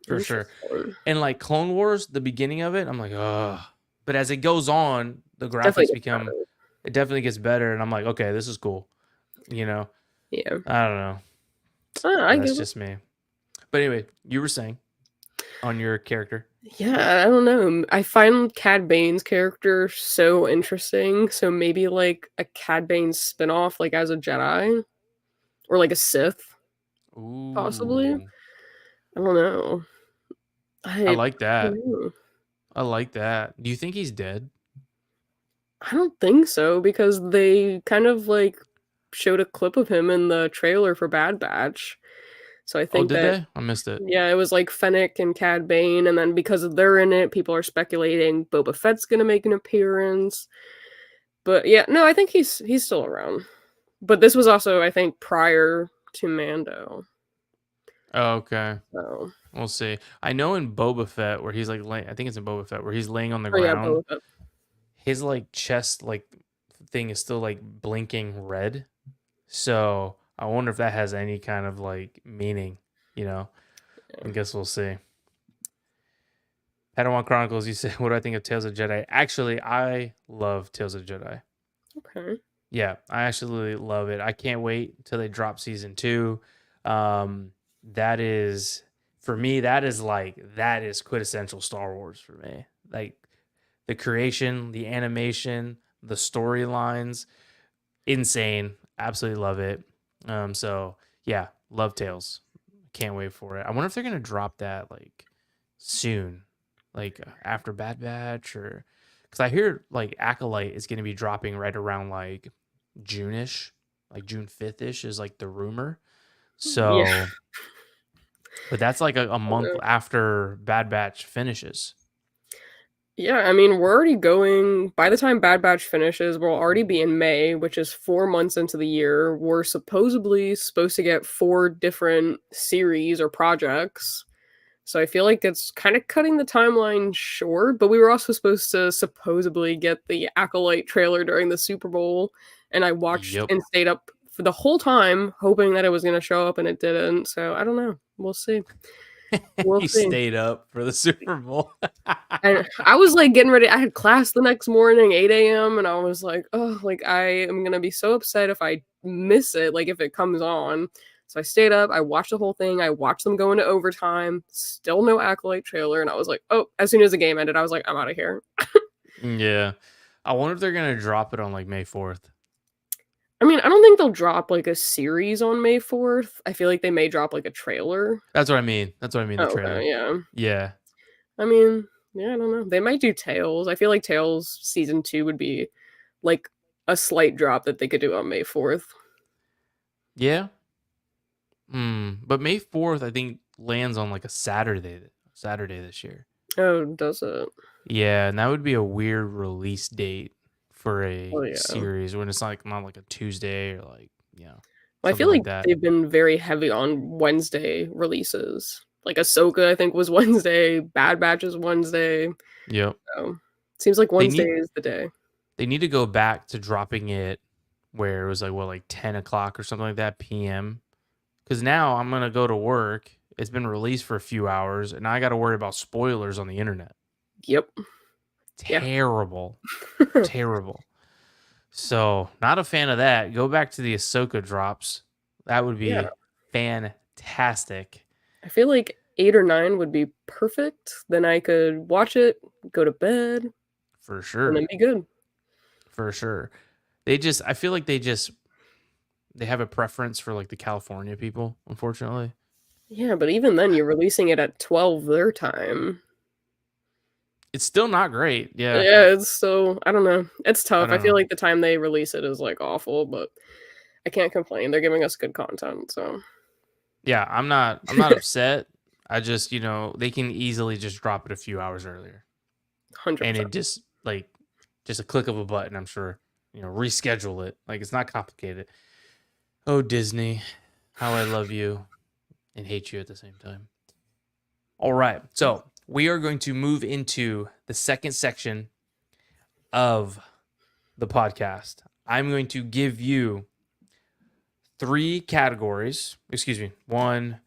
for sure. Interesting. And like Clone Wars, the beginning of it, I'm like, oh. But as it goes on, the Definitely graphics gets become, better. it definitely gets better, and I'm like, okay, this is cool. You know, Yeah. I don't know, I but that's get it. just me. But anyway, you were saying on your character. Yeah, I don't know. I find Cad Bane's character so interesting. So maybe like a Cad Bane spinoff, like as a Jedi or like a Sith, possibly. Ooh, I don't know. I I, like I that. don't know. I like that. Do you think he's dead? I don't think so because they kind of like showed a clip of him in the trailer for Bad Batch. So I Oh, think did that they? I missed it. yeah, it was like Fennec and Cad Bane, and then because they're in it, people are speculating Boba Fett's gonna make an appearance. But yeah, no, I think he's still around. But this was also, I think, prior to Mando. Oh, okay. So We'll see. I know in Boba Fett where he's like, I think it's in Boba Fett where he's laying on the oh yeah, ground. Boba Fett. His like chest like thing is still like blinking red. So I wonder if that has any kind of like meaning. You know, I Yeah. guess we'll see. Padawan Chronicles, you said, what do I think of Tales of Jedi? Actually, I love Tales of Jedi. Okay. Yeah, I actually love it. I can't wait until they drop season 2. Um, that is for me. That is quintessential Star Wars for me. Like the creation, the animation, the storylines, insane. Absolutely love it. So yeah, love Tales. Can't wait for it. I wonder if they're gonna drop that like soon, like after Bad Batch, or because I hear like Acolyte is gonna be dropping right around like June-ish, like June 5th ish is like the rumor. Yeah. So, but that's like a month after Bad Batch finishes. Yeah, I mean, we're already going by the time Bad Batch finishes, we'll already be in May, which is 4 months into the year. We're supposedly supposed to get 4 different series or projects. So I feel like it's kind of cutting the timeline short, but we were also supposed to supposedly get the Acolyte trailer during the Super Bowl, and I watched Yep. and stayed up for the whole time hoping that it was going to show up, and it didn't. So I don't know. We'll see. We'll He see. stayed up for the Super Bowl. And I was like getting ready. I had class the next morning, 8 a.m., and I was like, oh, like I am gonna be so upset if I miss it, like if it comes on. So I stayed up, I watched the whole thing, I watched them go into overtime, still no Acolyte trailer, and I was like, oh, as soon as the game ended, I was like, I'm out of here. Yeah. I wonder if they're gonna drop it on like May 4th. I mean, I don't think they'll drop like a series on May 4th. I feel like they may drop like a trailer. That's what I mean. That's what I mean. The Oh, trailer. okay, yeah. Yeah. I mean, yeah, I don't know. They might do Tales. I feel like Tales season 2 would be like a slight drop that they could do on May 4th. Yeah. But May 4th, I think, lands on like a Saturday this year. Oh, does it? Yeah, and that would be a weird release date for Oh, a yeah. series when it's like not like a Tuesday or like, Well, I feel something like like that. they've been very heavy on Wednesday releases. Like Ahsoka, I think, was Wednesday. Bad Batch is Wednesday. Yep. So seems like They Wednesday need is the day. they need to go back to dropping it where it was like what, like 10 o'clock or something like that PM. Because now I'm gonna go to work. It's been released for a few hours, and I got to worry about spoilers on the internet. Yep. Yeah. Terrible, terrible. So not a fan of that. Go back to the Ahsoka drops. That would Yeah. be fantastic I feel like 8 or 9 would be perfect. Then I could watch it, go to bed, for and sure. then be good. For sure. I feel like they have a preference for like the California people, unfortunately. Yeah, but even then, you're releasing it at 12 their time. It's still not great. Yeah. Yeah, it's so I don't know. It's I tough. I don't feel know. like the time they release it is like awful, but I can't complain. They're giving us good content, so Yeah, I'm not upset. I just, they can easily just drop it a few hours earlier. And 100%. it just a click of a button, I'm sure. Reschedule it. Like it's not complicated. Oh, Disney, how I love you and hate you at the same time. All right. So, we are going to move into the second section of the podcast. I'm going to give you 3 categories. Excuse me. 1,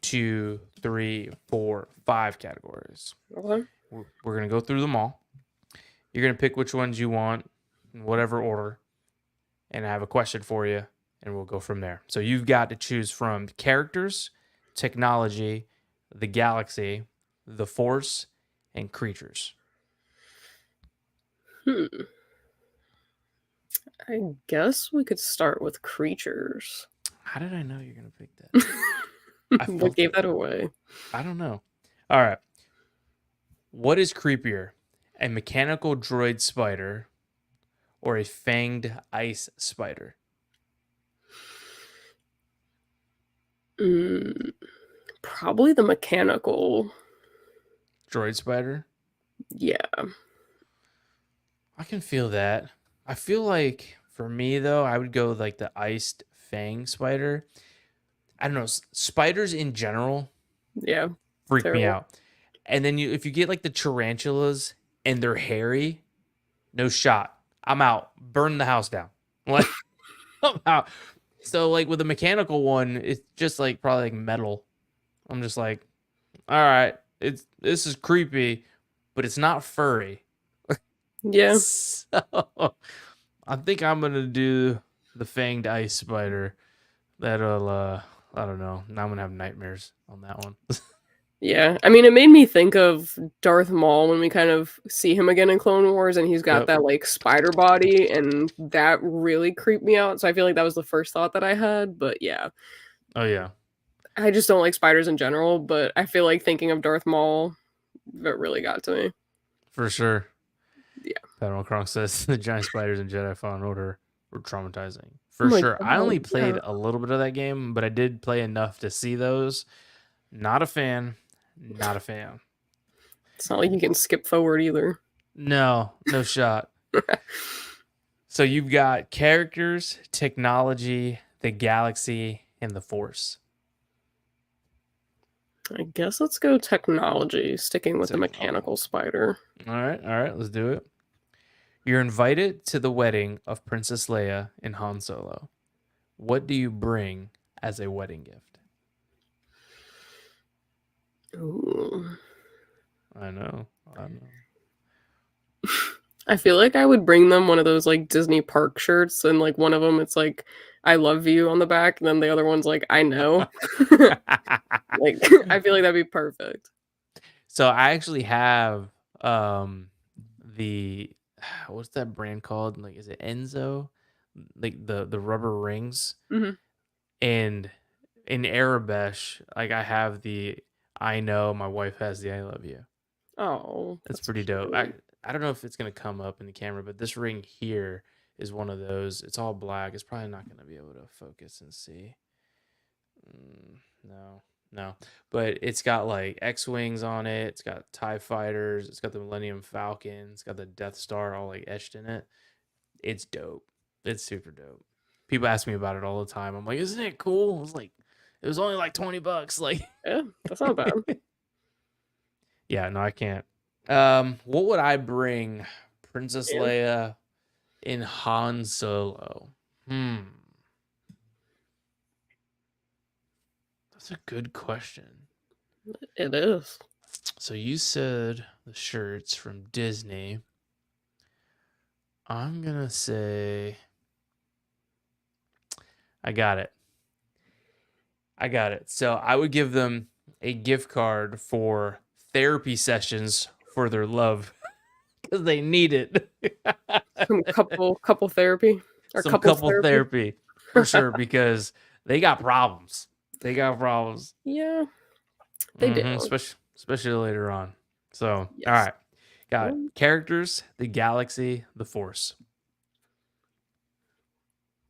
2, 3, 4, 5 categories. Okay. We're going to go through them all. You're going to pick which ones you want in whatever order. And I have a question for you, and we'll go from there. So you've got to choose from characters, technology, the galaxy, the force, and creatures. I guess we could start with creatures. How did I know you're going to pick that? What gave that away? I don't know. All right. What is creepier, a mechanical droid spider or a fanged ice spider? Probably the mechanical droid spider? Yeah. I can feel that. I feel like for me though, I would go like the iced fang spider. I don't know, spiders in general. Yeah. Freak me out. And then if you get like the tarantulas and they're hairy, no shot. I'm out. Burn the house down. Like I'm out. So like with a mechanical one, it's just like probably like metal. I'm just like, all right, this is creepy, but it's not furry. Yeah. So I think I'm gonna do the fanged ice spider. That'll I don't know. Now I'm gonna have nightmares on that one. Yeah, I mean, it made me think of Darth Maul when we kind of see him again in Clone Wars, and he's got that like spider body, and that really creeped me out. So I feel like that was the first thought that I had. But yeah. Oh yeah. I just don't like spiders in general, but I feel like thinking of Darth Maul, that really got to me. For sure. Yeah. Admiral Kronk says the giant spiders in Jedi Fallen Order were traumatizing. For sure. I only played a little bit of that game, but I did play enough to see those. Not a fan. Not a fan. It's not like you can skip forward either. No shot. So you've got characters, technology, the galaxy, and the force. I guess let's go technology, sticking with the mechanical spider. All right, let's do it. You're invited to the wedding of Princess Leia and Han Solo. What do you bring as a wedding gift? Ooh. I know. I feel like I would bring them one of those like Disney park shirts, and like one of them it's like I love you on the back, and then the other one's like I know. Like I feel like that'd be perfect. So I actually have the what's that brand called? Like is it Enzo? Like the rubber rings. Mm-hmm. And in Arabesh, like I have the I know, my wife has the I love you. Oh, that's pretty dope. I don't know if it's gonna come up in the camera, but this ring here is one of those. It's all black. It's probably not gonna be able to focus and see. No. But it's got like X-Wings on it. It's got TIE fighters. It's got the Millennium Falcon. It's got the Death Star all like etched in it. It's dope. It's super dope. People ask me about it all the time. I'm like, isn't it cool? I was like, it was only like $20. Like, yeah, that's not bad. Yeah, no, I can't. What would I bring Princess Leia in Han Solo? That's a good question. It is. So you said the shirts from Disney. I'm gonna say I got it. So I would give them a gift card for therapy sessions for their love because they need it. Some couple therapy or some couple therapy for sure because they got problems. Yeah, they do, especially later on. So yes. All right, got it. Characters, the galaxy, the force.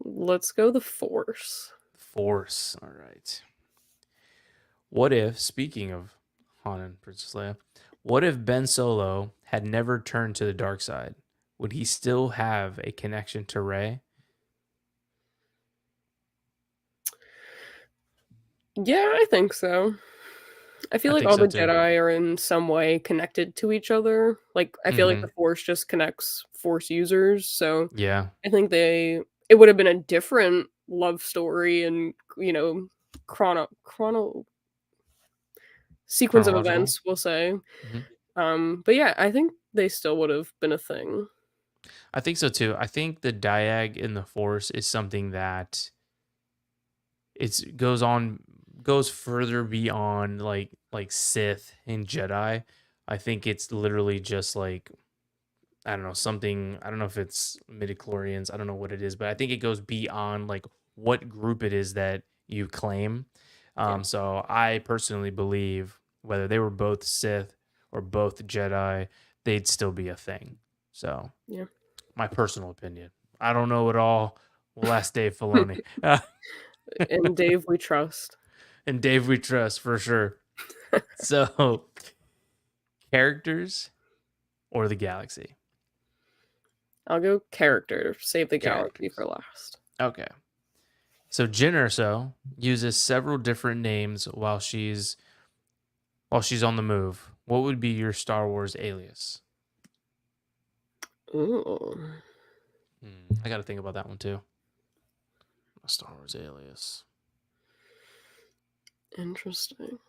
Let's go the force. All right. What if, speaking of Han and Princess Leia, what if Ben Solo had never turned to the dark side? Would he still have a connection to Rey? Yeah, I think so. I feel like all the Jedi are in some way connected to each other. Like I feel like the Force just connects Force users. So yeah, I think it would have been a different love story and chrono sequence of Chronological. events, we'll say. Hmm. But yeah, I think they still would have been a thing. I think so too. I think the diag in the Force is something that it's goes further beyond like Sith and Jedi. I think it's literally just like I don't know, something. I don't know if it's midichlorians. I don't know what it is, but I think it goes beyond like what group it is that you claim. Yeah. So I personally believe whether they were both Sith or both Jedi, they'd still be a thing. So Yeah. my personal opinion. I don't know it all. We'll ask Dave Filoni. And Dave, we trust. And Dave we trust for sure. So characters or the galaxy? I'll go character, save the galaxy for Characters. last. Okay. So Jyn Erso uses several different names while she's on the move. What would be your Star Wars alias? Ooh. I got to think about that one too. My Star Wars alias. Interesting.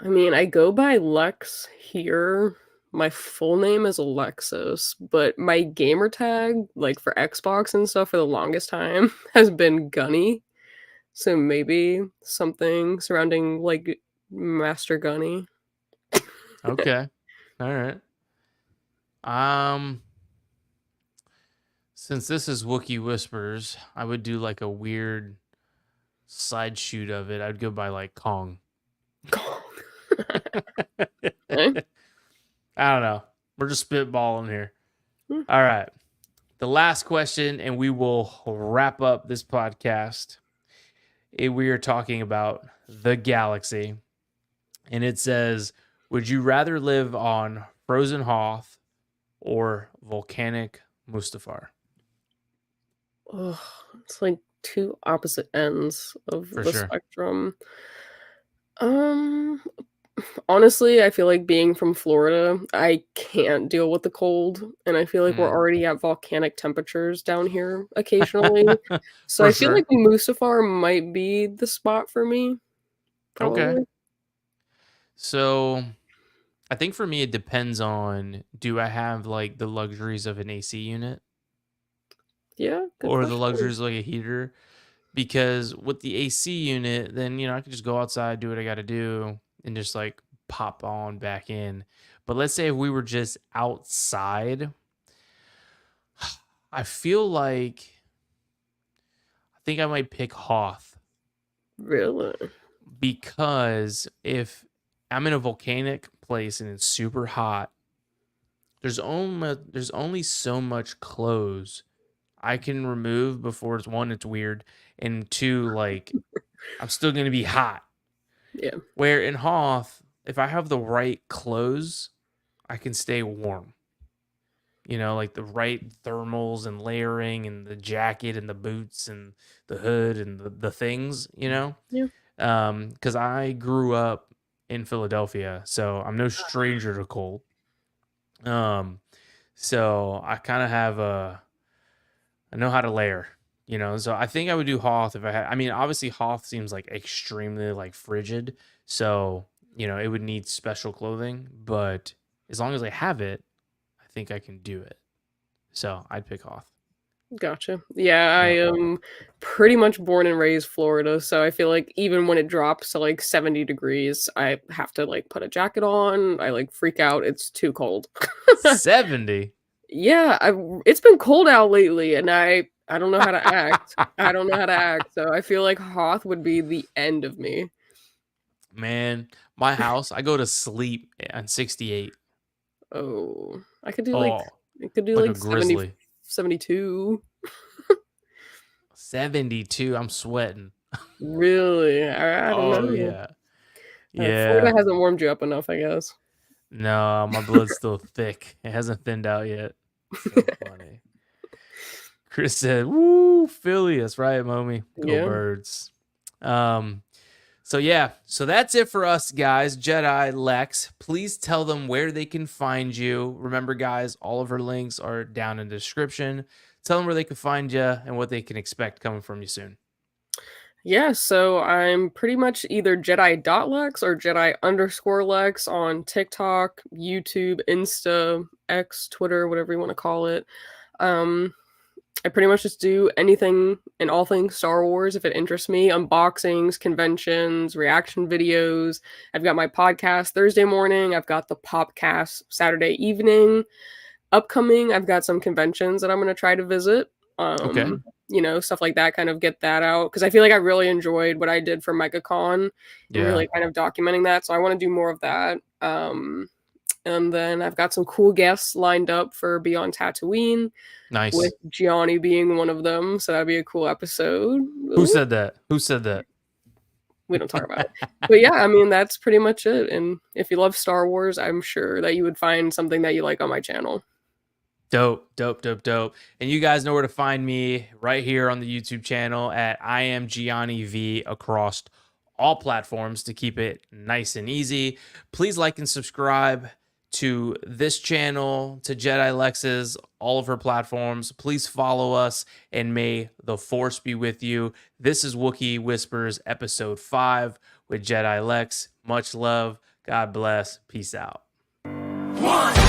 I mean, I go by Lex here. My full name is Alexis, but my gamer tag, like for Xbox and stuff for the longest time, has been Gunny. So maybe something surrounding like Master Gunny. Okay. All right. Since this is Wookie Whispers, I would do like a weird side shoot of it. I'd go by like Kong. Okay. I don't know. We're just spitballing here. All right. The last question, and we will wrap up this podcast. We are talking about the galaxy. And it says, would you rather live on frozen Hoth or volcanic Mustafar? Oh, it's like two opposite ends of For the sure. spectrum. Um, honestly, I feel like being from Florida, I can't deal with the cold, and I feel like we're already at volcanic temperatures down here occasionally. So For I feel like sure. Mustafar might be the spot for me, Okay. probably. So I think for me, it depends on do I have like the luxuries of an AC unit Yeah, good or the question. luxuries of like a heater? Because with the AC unit, then I can just go outside, do what I got to do, and just like pop on back in. But let's say if we were just outside, I feel like I think I might pick Hoth Really? because if I'm in a volcanic place and it's super hot, there's only so much clothes I can remove before it's weird, and two, like I'm still gonna be hot. Yeah. Where in Hoth, if I have the right clothes, I can stay warm. Like the right thermals and layering and the jacket and the boots and the hood and the things. Yeah. Because I grew up in Philadelphia, so I'm no stranger to cold. So I kind of I know how to layer. So I think I would do Hoth if I had. I mean, obviously Hoth seems like extremely like frigid, so it would need special clothing. But as long as I have it, I think I can do it. So I'd pick Hoth. Gotcha. Yeah, I Yeah. am pretty much born and raised Florida, so I feel like even when it drops to like 70 degrees, I have to like put a jacket on. I like freak out. It's too cold. 70. Yeah, it's been cold out lately and I don't know how to act. I don't know how to act. So I feel like Hoth would be the end of me. Man, my house, I go to sleep on 68. Oh, Oh, I could do like a like 70, grizzly. 72. 72. I'm sweating. Really? I don't Oh know. yeah. Florida Yeah. hasn't warmed you up enough, I guess. No, my blood's still thick. It hasn't thinned out yet. So funny. Chris said, "Woo, Philly." That's right, mommy. Go Yeah. Birds. So yeah, so that's it for us, guys. Jedi Lex, please tell them where they can find you. Remember, guys, all of her links are down in the description. Tell them where they can find you and what they can expect coming from you soon. Yeah, so I'm pretty much either Jedi.Lex or Jedi_Lex on TikTok, YouTube, Insta, X, Twitter, whatever you want to call it. Um, I pretty much just do anything and all things Star Wars if it interests me. Unboxings, conventions, reaction videos. I've got my podcast Thursday morning. I've got the Popcast Saturday evening. Upcoming, I've got some conventions that I'm going to try to visit. Okay. Stuff like that, kind of get that out because I feel like I really enjoyed what I did for MegaCon and Yeah. really kind of documenting that. So I want to do more of that. And then I've got some cool guests lined up for Beyond Tatooine, with Nice. Gianni being one of them. So that'd be a cool episode. Who Ooh, said that? Who said that? we don't talk about it. But yeah, I mean, that's pretty much it. And if you love Star Wars, I'm sure that you would find something that you like on my channel. Dope, dope, dope, dope. And you guys know where to find me right here on the YouTube channel at I am Gianni V across all platforms to keep it nice and easy. Please like and subscribe to this channel, to Jedi Lex's, all of her platforms. Please follow us, and may the force be with you. This is Wookie Whispers, episode 5 with Jedi Lex. Much love. God bless. Peace out. One.